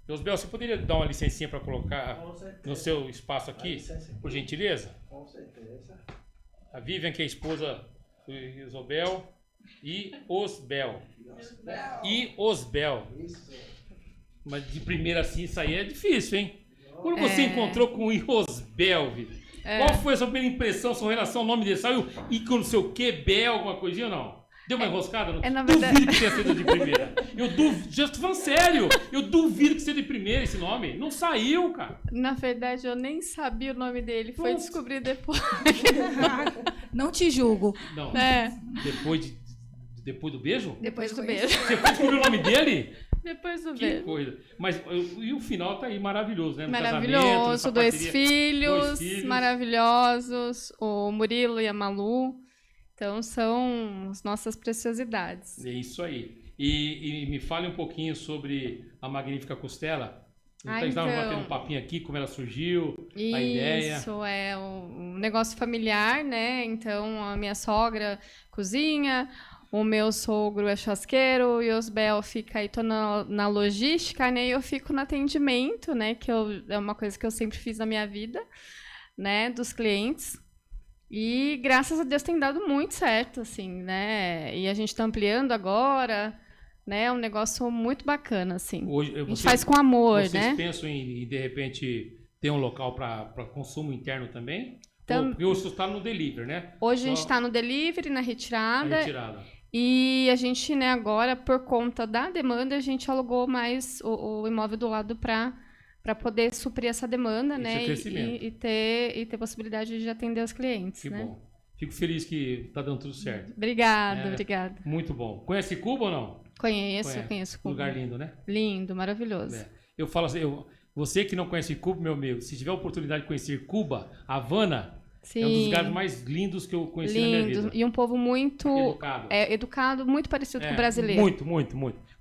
Josbel, você poderia dar uma licencinha para colocar no seu espaço aqui, por gentileza? Com certeza. A Vivian, que é a esposa do Josbel, e Osbel. Mas de primeira assim, isso aí é difícil, hein? Quando você encontrou com o Osbel, Vivian, qual foi a sua primeira impressão, sua relação ao nome dele? Saiu Ico não sei o que, Bel, alguma coisinha ou não? Deu uma enroscada? Duvido que tenha sido de primeira. Já tô falando sério. Eu duvido que seja de primeira esse nome. Não saiu, cara. Na verdade, eu nem sabia o nome dele. Foi descobrir depois. Não te julgo. Não. Depois do beijo? Depois do beijo. Você foi descobrir o nome dele? Depois do que beijo. Coisa. Mas e o final tá aí maravilhoso, né? No maravilhoso. casamento, dois filhos maravilhosos. O Murilo e a Malu. Então, são as nossas preciosidades. É isso aí. E me fale um pouquinho sobre a Magnífica Costela. Estava batendo um papinho aqui, como ela surgiu, a ideia. Isso, é um negócio familiar, né? Então, a minha sogra cozinha, o meu sogro é churrasqueiro, e o Osbel fica aí, tô na logística, né? E eu fico no atendimento, né? Que é uma coisa que eu sempre fiz na minha vida, né? Dos clientes. E graças a Deus tem dado muito certo, assim, né? E a gente está ampliando agora, né? É um negócio muito bacana, assim. Hoje, a gente faz com amor, né? Vocês pensam em, de repente, ter um local para consumo interno também? Porque hoje você está no delivery, né? Hoje a gente está no delivery, na retirada. E a gente, né, agora, por conta da demanda, a gente alugou mais o imóvel do lado para poder suprir essa demanda, né? E ter possibilidade de atender os clientes. Que né? bom. Fico feliz que tá dando tudo certo. Obrigada. Muito bom. Conhece Cuba ou não? Conheço Cuba. Lugar lindo, né? Lindo, maravilhoso. Eu falo assim, você que não conhece Cuba, meu amigo, se tiver a oportunidade de conhecer Cuba, Havana, é um dos lugares mais lindos que eu conheci na minha vida. E um povo muito educado, muito parecido com o brasileiro. Muito.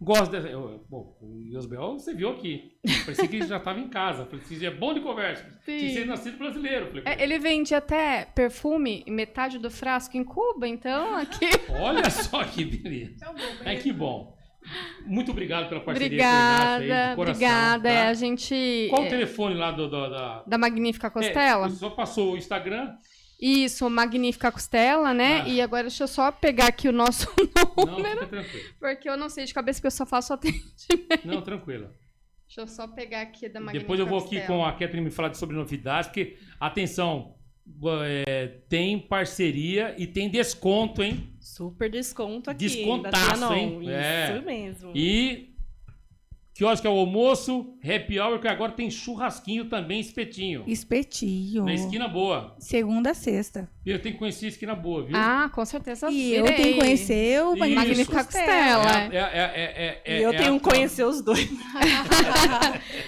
Gosto dessa. Bom, o Josbel, você viu aqui. Parecia que ele já estava em casa. Parecia bom de conversa. Tinha que ser nascido brasileiro. Ele vende até perfume, metade do frasco em Cuba, então aqui. Olha só que beleza. Que bom. Muito obrigado pela parceria. Obrigada. Tá? A gente. Qual o telefone lá da Magnífica Costela? Só passou o Instagram. Isso, Magnífica Costela, né? E agora deixa eu só pegar aqui o nosso número. Não, fica tranquilo. Porque eu não sei de cabeça que eu só faço atendimento. Não, tranquilo. Deixa eu só pegar aqui da Magnífica Depois eu vou Costela. aqui com a Catherine me falar sobre novidades, porque, atenção, tem parceria e tem desconto, hein? Super desconto aqui. Descontaço, hein? Isso mesmo. E que horas que é o almoço, happy hour, que agora tem churrasquinho também, espetinho. Na Esquina Boa. Segunda a sexta. Eu tenho que conhecer a Esquina Boa, viu? Com certeza. E eu tenho que conhecer o Magnífica Costela. E eu tenho que conhecer os dois.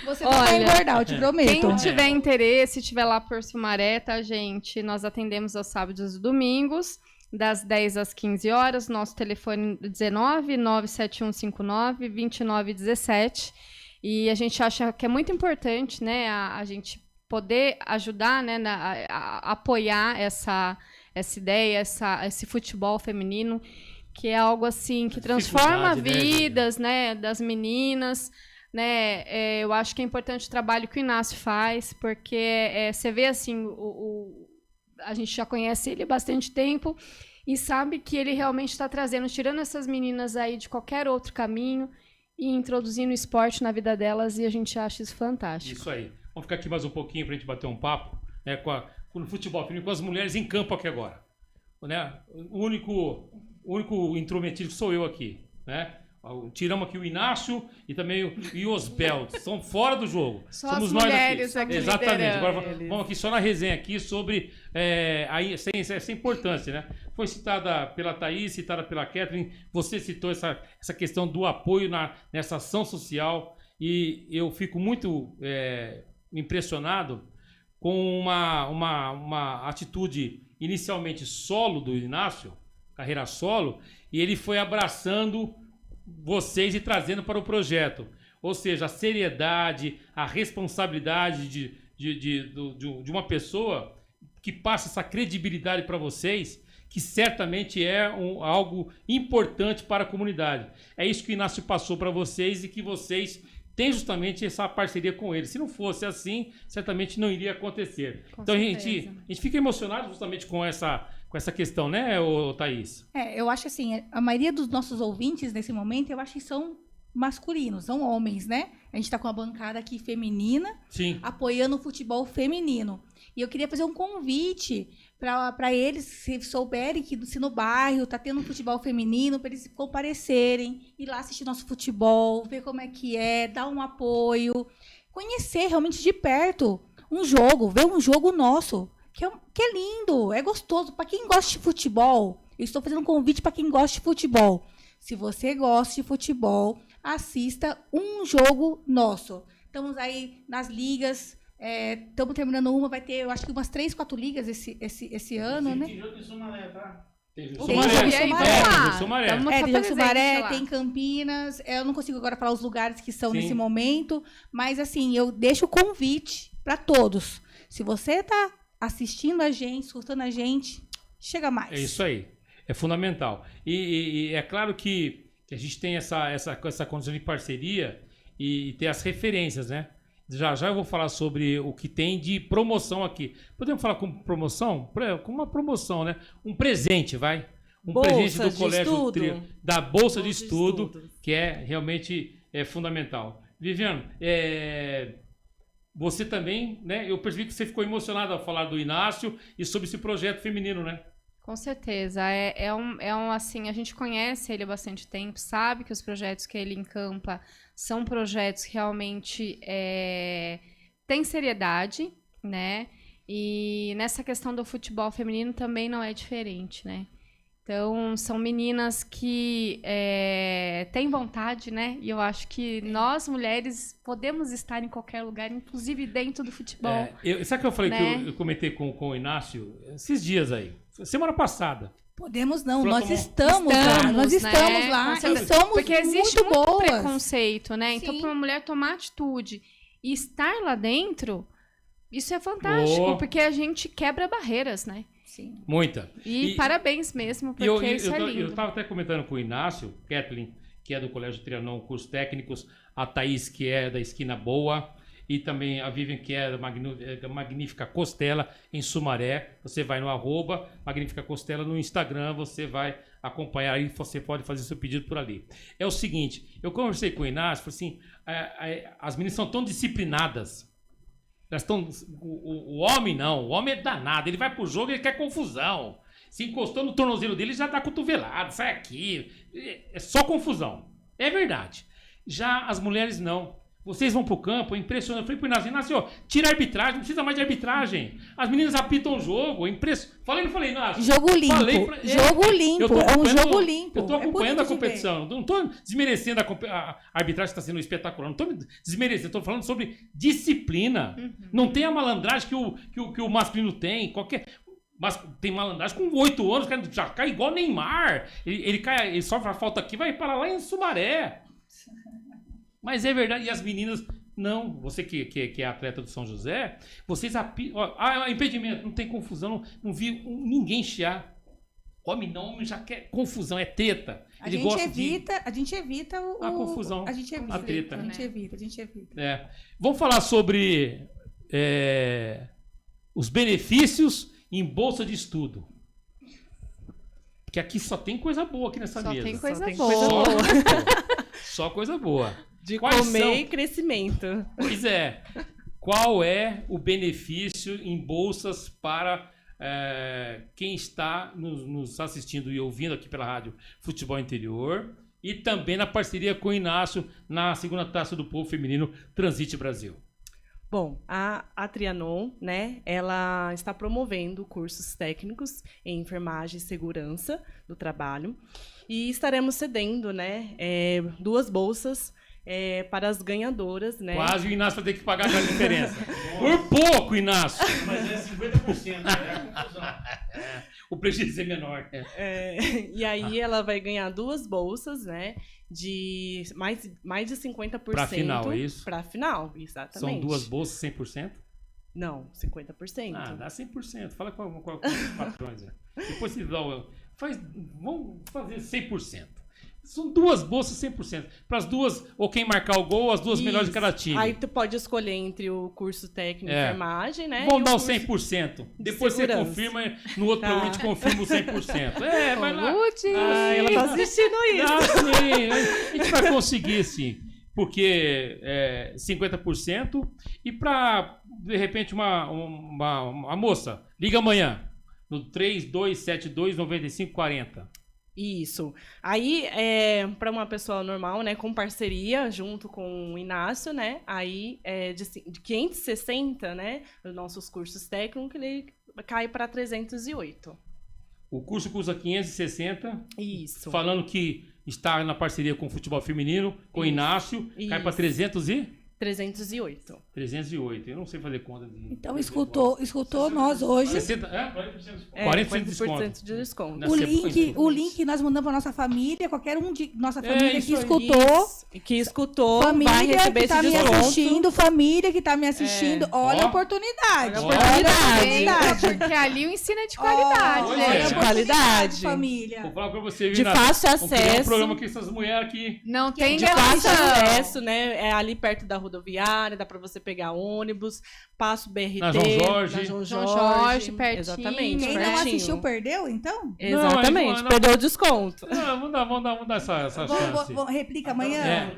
Você não vai engordar, eu te prometo. Quem tiver interesse, estiver lá por Sumaré, tá, gente? Nós atendemos aos sábados e domingos, das 10 às 15 horas, nosso telefone 19-97159-2917. E a gente acha que é muito importante, né, a gente poder ajudar, né, a apoiar essa ideia, esse futebol feminino, que é algo assim que transforma vidas, né, das meninas. Né? Eu acho que é importante o trabalho que o Inácio faz, porque você vê assim, a gente já conhece ele há bastante tempo e sabe que ele realmente está tirando essas meninas aí de qualquer outro caminho e introduzindo o esporte na vida delas, e a gente acha isso fantástico. Isso aí. Vamos ficar aqui mais um pouquinho para a gente bater um papo, né, com o futebol feminino, com as mulheres em campo aqui agora. Né? O único intrometido sou eu aqui, né? Tiramos aqui o Inácio e também o Osbel. São fora do jogo. Só somos as mulheres aqui. Exatamente. Agora vamos aqui só na resenha aqui sobre essa importância, né? Foi citada pela Thaís, citada pela Catherine. Você citou essa questão do apoio nessa ação social. e eu fico muito impressionado com uma atitude inicialmente solo do Inácio, carreira solo, e ele foi abraçando vocês e trazendo para o projeto. Ou seja, a seriedade, a responsabilidade de uma pessoa que passa essa credibilidade para vocês, que certamente é algo importante para a comunidade. É isso que o Inácio passou para vocês e que vocês têm justamente essa parceria com ele. Se não fosse assim, certamente não iria acontecer. Então a gente fica emocionado justamente com essa questão, né, Thaís? Eu acho assim, a maioria dos nossos ouvintes nesse momento, eu acho que são masculinos, são homens, né? A gente está com a bancada aqui feminina, sim, apoiando o futebol feminino. E eu queria fazer um convite para eles, se souberem que se no bairro está tendo um futebol feminino, para eles comparecerem, ir lá assistir nosso futebol, ver como é que é, dar um apoio, conhecer realmente de perto um jogo, ver um jogo nosso, que é lindo, é gostoso. Para quem gosta de futebol, eu estou fazendo um convite para quem gosta de futebol. Se você gosta de futebol, assista um jogo nosso. Estamos aí nas ligas, estamos terminando uma, vai ter, eu acho que umas 3, 4 ligas esse ano, né? Tem jogo de Sumaré, tá? Tem jogo de Sumaré. Tem jogo de Sumaré, tem Campinas. Eu não consigo agora falar os lugares que são nesse momento, mas assim, eu deixo o convite para todos. Se você está assistindo a gente, escutando a gente, chega mais. É isso aí. É fundamental. E é claro que a gente tem essa condição de parceria e ter as referências, né? Já eu vou falar sobre o que tem de promoção aqui. Podemos falar com promoção? Com uma promoção, né? Um presente, vai. Presente do Colégio Trio, da Bolsa de Estudo, que realmente é fundamental. Viviane, você também, né? Eu percebi que você ficou emocionado ao falar do Inácio e sobre esse projeto feminino, né? Com certeza. Assim, a gente conhece ele há bastante tempo, sabe que os projetos que ele encampa são projetos que realmente têm seriedade, né? E nessa questão do futebol feminino também não é diferente, né? Então, são meninas que têm vontade, né? E eu acho que nós, mulheres, podemos estar em qualquer lugar, inclusive dentro do futebol. Sabe o que eu falei, né? que eu comentei com o Inácio esses dias aí? Semana passada. Podemos não, nós estamos lá. Nós estamos lá e somos porque existe muito boas. Preconceito, né? Sim. Então, para uma mulher tomar atitude e estar lá dentro, isso é fantástico, porque a gente quebra barreiras, né? Sim. Muita. E parabéns mesmo, porque isso é lindo. Eu estava até comentando com o Inácio, Kathleen, que é do Colégio Trianon, cursos técnicos, a Thaís, que é da Esquina Boa, e também a Vivian, que é da Magnífica Costela, em Sumaré. Você vai no @Magnífica Costela no Instagram, você vai acompanhar aí, você pode fazer seu pedido por ali. É o seguinte, eu conversei com o Inácio, falei assim, as meninas são tão disciplinadas. Elas estão, o homem não, o homem é danado, ele vai pro jogo e ele quer confusão. Se encostou no tornozelo dele, já dá cotovelado, sai aqui. É só confusão. É verdade. Já as mulheres não. Vocês vão pro campo, é impressionante. Eu falei pro Inácio, tira a arbitragem, não precisa mais de arbitragem. As meninas apitam o jogo, é impressionante. Falei, não falei, Inácio? Jogo limpo. Jogo limpo, é um jogo limpo. Eu tô acompanhando a competição. Não tô desmerecendo a arbitragem que está sendo espetacular. Não tô desmerecendo, tô falando sobre disciplina. Uhum. Não tem a malandragem que o masculino tem. Mas tem malandragem com 8 anos, já cai igual Neymar. Ele sofre a falta aqui, vai para lá em Sumaré. Mas é verdade, e as meninas, não. Você que é atleta do São José, vocês impedimento, não tem confusão, não vi ninguém chiar. Homem já quer confusão, é treta. A gente evita a confusão, a gente evita, a treta. A gente evita. Vamos falar sobre os benefícios em bolsa de estudo. Porque aqui só tem coisa boa aqui nessa mesa. Só tem coisa boa. Só coisa boa. De comer e crescimento. Pois é. Qual é o benefício em bolsas para quem está nos assistindo e ouvindo aqui pela Rádio Futebol Interior e também na parceria com o Inácio na segunda Taça do Povo Feminino Transite Brasil? Bom, a Trianon, né, ela está promovendo cursos técnicos em enfermagem e segurança do trabalho e estaremos cedendo, né, 2 bolsas para as ganhadoras, né? Quase o Inácio vai ter que pagar a diferença. Por pouco, Inácio. Mas é 50%, né? O prejuízo é menor. E aí ela vai ganhar 2 bolsas, né? De mais de 50%. Pra final, é isso? Pra final, exatamente. São 2 bolsas 100%? Não, 50%. Ah, dá 100%. Fala com os patrões. Depois você vamos fazer 100%. São 2 bolsas 100%. Para as duas, ou quem marcar o gol, as duas melhores de cada time. Aí tu pode escolher entre o curso técnico de enfermagem, né? Vamos dar o 100%. Depois você confirma, no outro programa a gente confirma o 100%. Vai lá. Ela tá assistindo isso. Sim, a gente vai conseguir, sim. Porque 50%. E para, de repente, uma moça, liga amanhã no 3272-9540. Isso. Aí, para uma pessoa normal, né, com parceria, junto com o Inácio, né, aí de 560, né, os nossos cursos técnicos, ele cai para 308. O curso custa 560. Isso. Falando que está na parceria com o futebol feminino, com o Inácio, cai para 308. 308. Eu não sei fazer conta de... Então escutou nós hoje. 40% de desconto. O link nós mandamos para nossa família, qualquer um de nossa família que escutou, família vai receber que tá esse me desconto. assistindo, família que tá me assistindo, olha a oportunidade. Porque ali o ensino é de qualidade, né? De qualidade. Família. Vou falar para você, de fácil acesso. Um programa com essas mulheres aqui. Não tem de fácil acesso, né? É ali perto da rodoviária, dá para você pegar ônibus, passa o BRT, na João Jorge, pertinho. Exatamente. Quem não assistiu perdeu, então? Exatamente, perdeu o desconto. Vamos dar essa chance. Replica amanhã?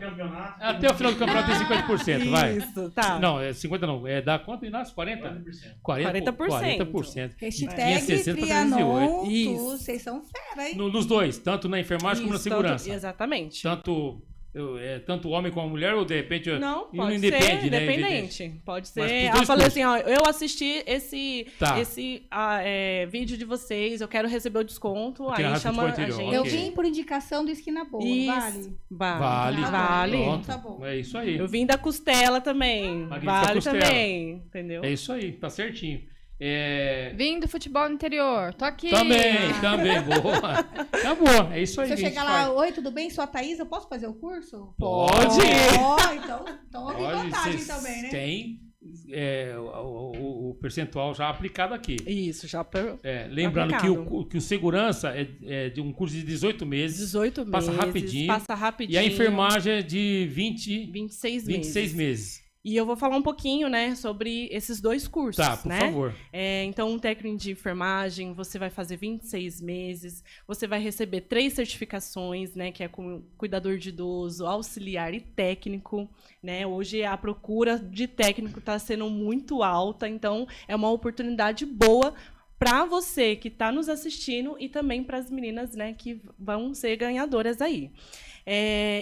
Até o final do campeonato tem 50%, vai. Isso, tá. Não, 50 não. Dá quanto, Inácio? 40%? 40%. Hashtag Trianon, vocês são fera, hein? Nos dois, tanto na enfermagem como na segurança. Exatamente. Tanto homem como mulher, ou de repente... Não, pode independe, ser né? independente. Pode ser. Eu falei assim, ó, eu assisti esse vídeo de vocês, eu quero receber o desconto, porque aí chama a gente. Eu vim por indicação do Esquina Boa, vale. Pronto. Tá bom. É isso aí. Eu vim da Costela também, vale também, entendeu? É isso aí, tá certinho. Vim do futebol no interior, tô aqui. Também, boa. Acabou, é isso aí. Se eu chegar lá, oi, tudo bem? Sou a Thaís, eu posso fazer o curso? Pode! Então tem vantagem também, né? Tem o percentual já aplicado aqui. Isso, já lembrando aplicado. que o segurança é de um curso de 18 meses. 18 passa meses. Passa rapidinho. E a enfermagem é de 26 meses. E eu vou falar um pouquinho, né, sobre esses 2 cursos, tá, por favor. Então, um técnico de enfermagem, você vai fazer 26 meses, você vai receber 3 certificações, né, que é como cuidador de idoso, auxiliar e técnico, né? Hoje a procura de técnico está sendo muito alta, então é uma oportunidade boa para você que está nos assistindo e também para as meninas, né, que vão ser ganhadoras aí.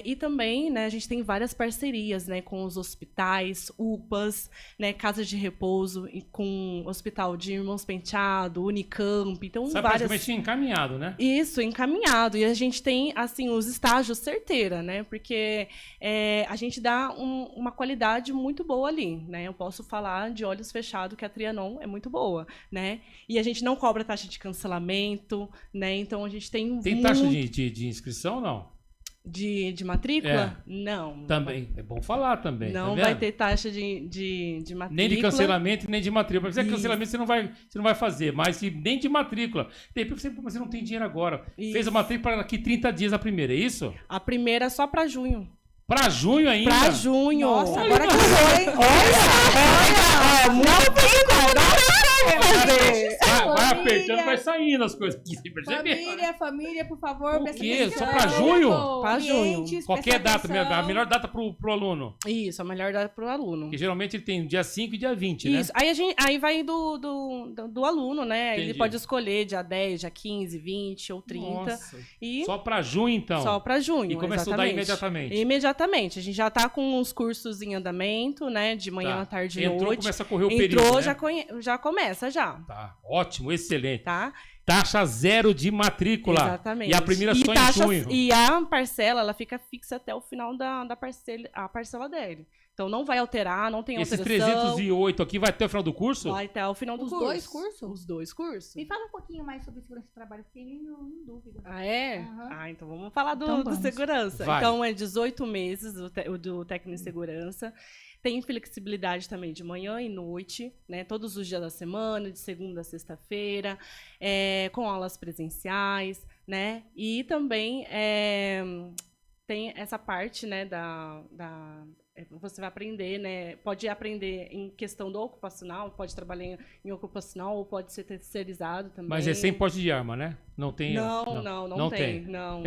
E também, né, a gente tem várias parcerias, né, com os hospitais, UPAs, né, casas de repouso, e com o Hospital de Irmãos Penteado, Unicamp, então praticamente encaminhado, né? Isso, encaminhado. E a gente tem, assim, os estágios certeira, né, porque a gente dá uma qualidade muito boa ali, né? Eu posso falar de olhos fechados que a Trianon é muito boa, né? E a gente não cobra taxa de cancelamento, né? Então a gente tem taxa de inscrição ou não? De matrícula? Não. Também. É bom falar também. Não vai ter taxa de matrícula. Nem de cancelamento, nem de matrícula. Se é cancelamento, você não vai fazer. Mas nem de matrícula. De repente você não tem dinheiro agora. Isso. Fez a matrícula para daqui 30 dias a primeira, é isso? A primeira é só para junho. Pra junho ainda? Pra junho. Nossa, agora que foi, hein? Olha! Muito bem, vai apertando, vai saindo as coisas. Família, por favor. O quê? Só pra junho? Pra junho. Qualquer data, a melhor data pro aluno. Isso, a melhor data pro aluno. Porque geralmente ele tem dia 5 e dia 20, né? Isso, aí vai do aluno, né? Entendi. Ele pode escolher dia 10, dia 15, 20 ou 30. Nossa. Só pra junho, então? Só pra junho, e começa a estudar imediatamente? Imediatamente. A gente já tá com os cursos em andamento, né? De manhã, à tarde e noite. Começa a correr o período, né? Já começa, já. Tá, ótimo, excelente. Tá? Taxa zero de matrícula. Exatamente. E a primeira só em junho. E a parcela, ela fica fixa até o final da parcela dele. Então não vai alterar, não tem alteração. Esses 308 aqui vai até o final do curso? Vai até o final do curso. Os dois cursos? Os 2 cursos. Me fala um pouquinho mais sobre segurança do trabalho, fiquei em dúvida. Ah, é? Uhum. Ah, então vamos falar do Então segurança. Vai. Então é 18 meses do técnico de segurança. Tem flexibilidade também de manhã e noite, né? Todos os dias da semana, de segunda a sexta-feira, com aulas presenciais, né? E também tem essa parte, né, você vai aprender, né? Pode aprender em questão do ocupacional, pode trabalhar em ocupacional ou pode ser terceirizado também. Mas é sem porte de arma, né? Não tem. Não tem. Não.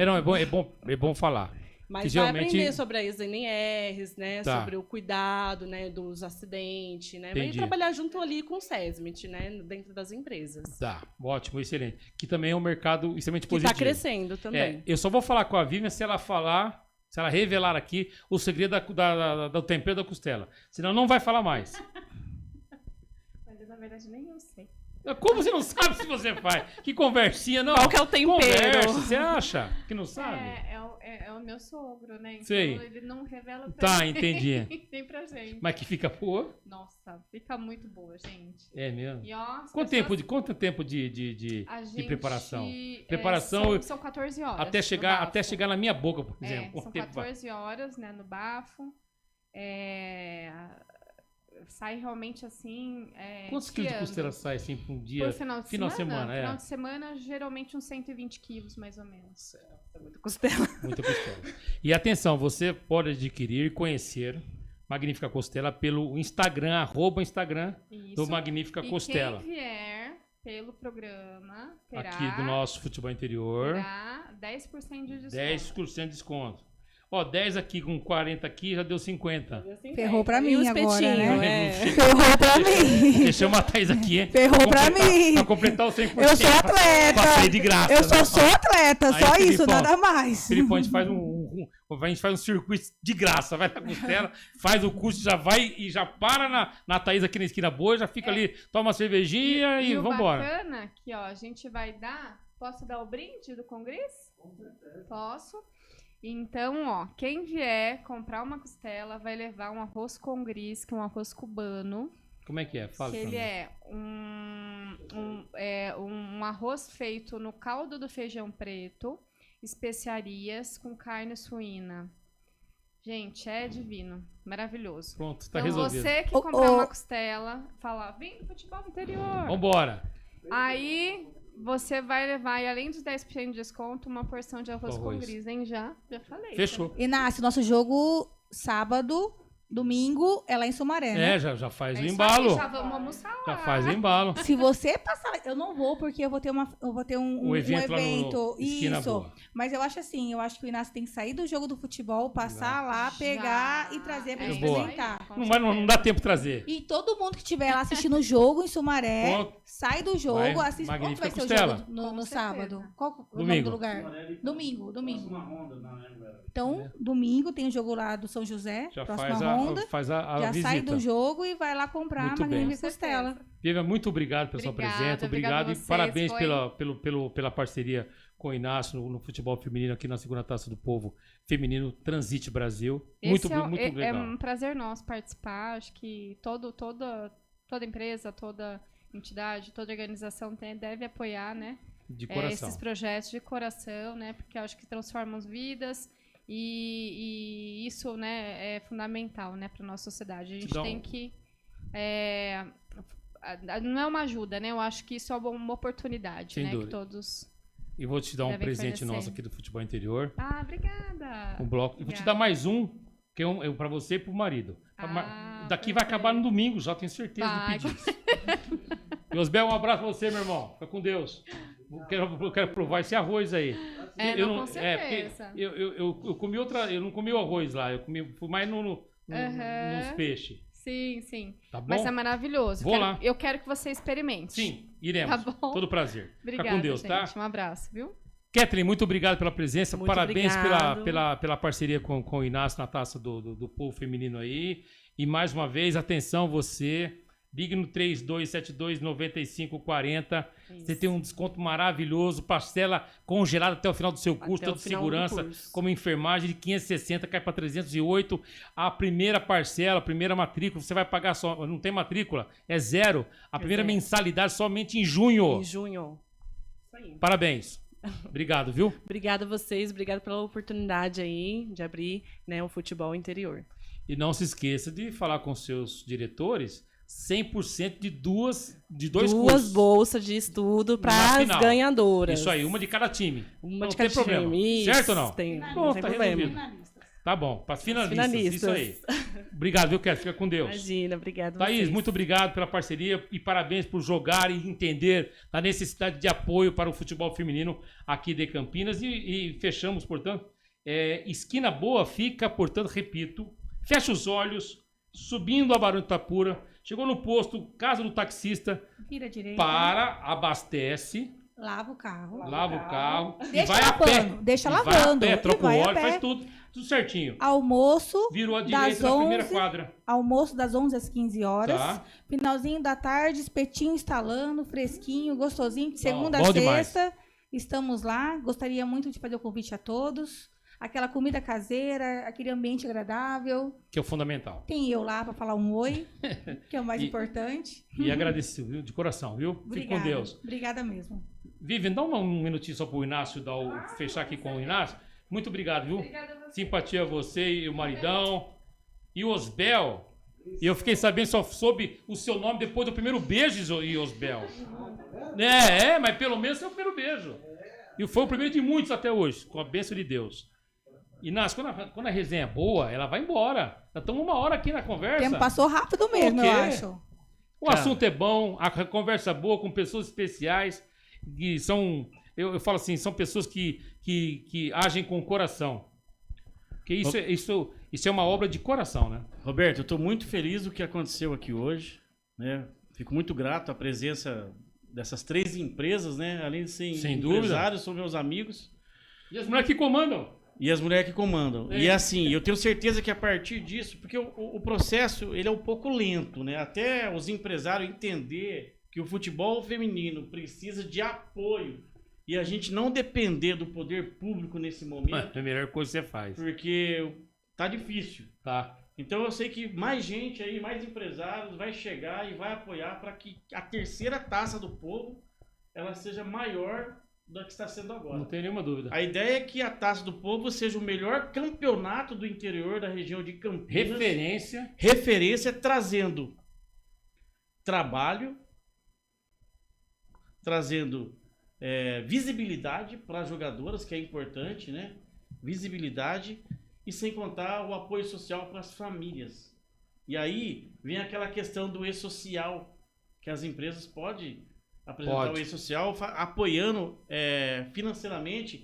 É bom falar. Mas vai aprender sobre as NRs, né? Tá. Sobre o cuidado, né? Dos acidentes, né? Entendi. Vai trabalhar junto ali com o SESMIT, né? Dentro das empresas. Tá, ótimo, excelente. Que também é um mercado extremamente Que positivo. está crescendo também. Eu só vou falar com a Vivian se ela revelar aqui o segredo do tempero da costela. Senão não vai falar mais. Mas na verdade nem eu sei. Como você não sabe se você faz? Que conversinha, não? Qual que é o tempero? Conversa, você acha que não sabe? É o meu sogro, né? Então Sei. ele não revela pra Tá, ninguém, entendi. nem pra gente. Mas que fica boa? Nossa, fica muito boa, gente. É mesmo? E, ó, Quanto tempo de preparação? Preparação são 14 horas. Até chegar na minha boca, por exemplo. São 14 horas, né, no bafo. Sai realmente assim. Quantos quilos de costela sai assim por um dia? Por final de semana? semana, Final de semana, geralmente uns 120 quilos, mais ou menos. É muita costela. Muita costela. E atenção, você pode adquirir e conhecer Magnífica Costela pelo Instagram, @Instagram do Magnífica Costela. Quem vier pelo programa terá, aqui do nosso Futebol Interior, terá 10% de desconto. 10% de desconto. Ó, 10 aqui com 40 aqui, já deu 50. Ferrou pra mim agora, né? Ferrou pra mim. Deixa eu matar isso aqui, hein? Ferrou pra mim. Pra completar o 100%. Eu sou atleta. Passei de graça. Eu sou atleta, Aí, só Filipão, isso, nada mais. Filipão, a gente faz um circuito de graça. Vai na costela, faz o curso, já vai e já para na Thaís aqui na esquina boa, já fica ali, toma uma cervejinha e vambora. O bacana que, ó, a gente vai dar... Posso dar o brinde do Congresso? Posso. Então, ó, quem vier comprar uma costela vai levar um arroz com gris, que é um arroz cubano. Como é que é? Fala. Que ele é um arroz feito no caldo do feijão preto, especiarias com carne suína. Gente, é divino, maravilhoso. Pronto, tá então, resolvido. Você que comprar uma costela, fala, vem do Futebol Interior. Vambora. Aí... Você vai levar, e além dos 10% de desconto, uma porção de arroz com gris, hein? Já falei. Fechou. Tá? Inácio, nosso jogo sábado, domingo, é lá em Sumaré, né? Já faz o embalo. Já vamos almoçar lá. Já faz o embalo. Se você passar, eu não vou porque eu vou ter um evento lá no Esquina isso. Boa. Mas eu acho assim, que o Inácio tem que sair do jogo do futebol, passar lá, pegar e trazer pra gente apresentar. Não dá tempo de trazer. E todo mundo que estiver lá assistindo o jogo em Sumaré, sai do jogo, assiste. Onde vai ser o jogo no sábado? Qual o nome do lugar? Domingo. Então, domingo tem o jogo lá do São José, próxima ronda. Já visita. sai do jogo e vai lá comprar a Magnífica Costela. Vivian, muito obrigado pela sua presença. Obrigado e parabéns pela parceria com o Inácio no futebol feminino aqui na Segunda Taça do Povo Feminino Transite Brasil. Muito legal. É um prazer nosso participar. Acho que toda empresa, toda entidade, toda organização deve apoiar, né? De coração. Esses projetos de coração, né? Porque eu acho que transformam vidas. E isso, né, é fundamental, né, para nossa sociedade. A gente tem que não é uma ajuda, né? Eu acho que isso é uma oportunidade, sem né, dúvida. Que todos. E vou te dar um presente nosso aqui do Futebol Interior. Ah, obrigada. Um bloco. E vou te dar mais um, que é para você e pro marido. Daqui vai acabar no domingo, já tenho certeza de pedir. Osbel, um abraço pra você, meu irmão. Fica com Deus. Eu quero provar esse arroz aí. Com certeza. Eu comi eu não comi o arroz lá, fui mais nos peixes. Sim. Tá bom? Mas é maravilhoso. Lá. Eu quero que você experimente. Sim, iremos. Tá bom? Todo prazer. Obrigada, Fica com Deus, gente. tá? Um abraço, viu? Kathleen, muito obrigado pela presença. Muito Parabéns obrigado. pela parceria com o Inácio na Taça do Povo Feminino aí. E mais uma vez, atenção, você Ligue no 3272-9540. Você tem um desconto maravilhoso, parcela congelada até o final do seu curso, tanto segurança como enfermagem, de 560 cai para 308. A primeira parcela, a primeira matrícula, você vai pagar só, não tem matrícula, é zero. A primeira mensalidade somente em junho. Em junho. Isso aí. Parabéns. Obrigado, viu? Obrigada a vocês, obrigado pela oportunidade aí de abrir, né, o futebol interior. E não se esqueça de falar com seus diretores 100% de dois cursos. Duas bolsas de estudo para as ganhadoras. Isso aí, uma de cada time. Uma de cada time. Problema. Isso, certo ou não? Tem, Bom, tem tá problema. resolvido. Tá bom, para finalistas. Isso aí. Obrigado, viu, Kézia? Fica com Deus. Imagina, obrigado. Thaís, vocês. muito obrigado pela parceria e parabéns por jogar e entender a necessidade de apoio para o futebol feminino aqui de Campinas. E fechamos, portanto, Esquina Boa fica, portanto, repito, fecha os olhos, subindo a Barão de Itapura, chegou no posto Casa do Taxista, vira direita, para, abastece, lava o carro, e vai a pé. Deixa lavando, vai a pé, troca o óleo, faz tudo certinho. Almoço, virou a direita na primeira quadra. Almoço das 11 às 15 horas. Tá. Finalzinho da tarde, espetinho instalando, fresquinho, gostosinho, de segunda a sexta. Demais. Estamos lá. Gostaria muito de fazer o convite a todos. Aquela comida caseira, aquele ambiente agradável. Que é o fundamental. Tem eu lá para falar um oi, que é o mais importante. E agradeço, viu? De coração, viu? Fique com Deus. Obrigada mesmo. Vivian, dá um minutinho só pro Inácio fechar aqui com o Inácio. Muito obrigado, viu? Simpatia a você e o maridão. E o Osbel. E eu fiquei sabendo, só soube o seu nome depois do primeiro beijo, Osbel. Mas pelo menos é o primeiro beijo. E foi o primeiro de muitos até hoje, com a bênção de Deus. Inácio, quando a resenha é boa, ela vai embora. Já estamos 1 hora aqui na conversa. O tempo passou rápido mesmo, eu acho. O assunto é bom, a conversa é boa, com pessoas especiais, que são, eu falo assim, são pessoas que agem com o coração. Porque isso é uma obra de coração, né? Roberto, eu estou muito feliz do que aconteceu aqui hoje, né? Fico muito grato à presença dessas 3 empresas, né? Além de ser empresários, são meus amigos. E as mulheres que comandam. E as mulheres que comandam. E assim, eu tenho certeza que a partir disso, porque o processo ele é um pouco lento, né? Até os empresários entender que o futebol feminino precisa de apoio e a gente não depender do poder público nesse momento. É a melhor coisa que você faz. Porque tá difícil. Tá. Então eu sei que mais gente aí, mais empresários vai chegar e vai apoiar para que a terceira taça do povo ela seja maior do que está sendo agora. Não tem nenhuma dúvida. A ideia é que a Taça do Povo seja o melhor campeonato do interior da região de Campinas. Referência, trazendo trabalho, trazendo visibilidade para as jogadoras, que é importante, né? Visibilidade e sem contar o apoio social para as famílias. E aí vem aquela questão do e-social, que as empresas podem apresentar o e-social, apoiando financeiramente,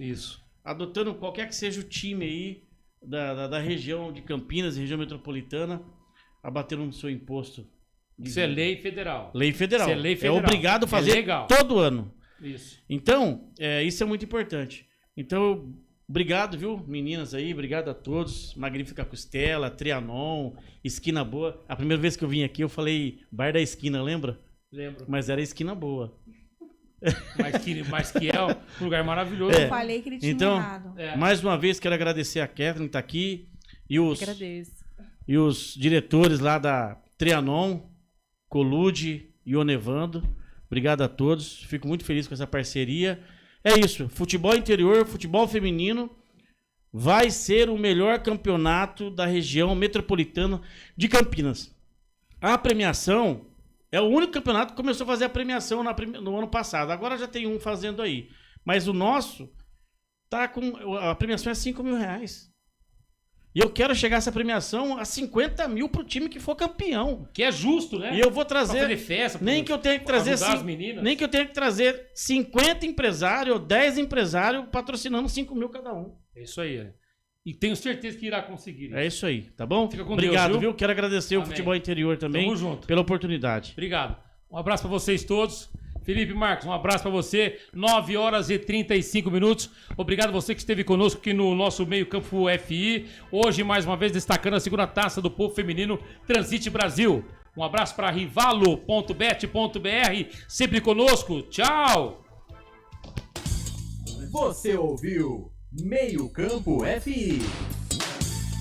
adotando qualquer que seja o time aí da região de Campinas, região metropolitana, abatendo no seu imposto. Isso é lei federal. Lei federal. Isso é lei federal. É obrigado a fazer todo ano. Isso. Então, isso é muito importante. Então, obrigado, viu, meninas aí, obrigado a todos. Magnífica Costela, Trianon, Esquina Boa. A primeira vez que eu vim aqui, eu falei Bar da Esquina, lembra? Lembro. Mas era Esquina Boa. Mas que é um lugar maravilhoso. Eu falei que ele tinha errado. Mais uma vez, quero agradecer a Catherine que está aqui e os diretores lá da Trianon, Colude e Onevando. Obrigado a todos. Fico muito feliz com essa parceria. É isso. Futebol interior, futebol feminino vai ser o melhor campeonato da região metropolitana de Campinas. A premiação é o único campeonato que começou a fazer a premiação no ano passado. Agora já tem um fazendo aí. Mas o nosso tá com... A premiação é R$5.000. E eu quero chegar essa premiação a 50 mil pro time que for campeão. Que é justo, né? E eu vou trazer... Pra fazer festa, nem que eu tenha que trazer... Nem que eu tenha que trazer 50 empresários ou 10 empresários patrocinando 5 mil cada um. É isso aí, E tenho certeza que irá conseguir isso. É isso aí, tá bom? Fica com Obrigado, Deus, viu? Quero agradecer o Futebol Interior também. Tamo junto. Pela oportunidade. Obrigado. Um abraço pra vocês todos. Felipe Marques, um abraço para você. 9 horas e 35 minutos. Obrigado a você que esteve conosco aqui no nosso meio campo FI. Hoje, mais uma vez, destacando a segunda taça do povo feminino Transite Brasil. Um abraço para rivalo.bet.br, sempre conosco. Tchau! Você ouviu Meio Campo FI.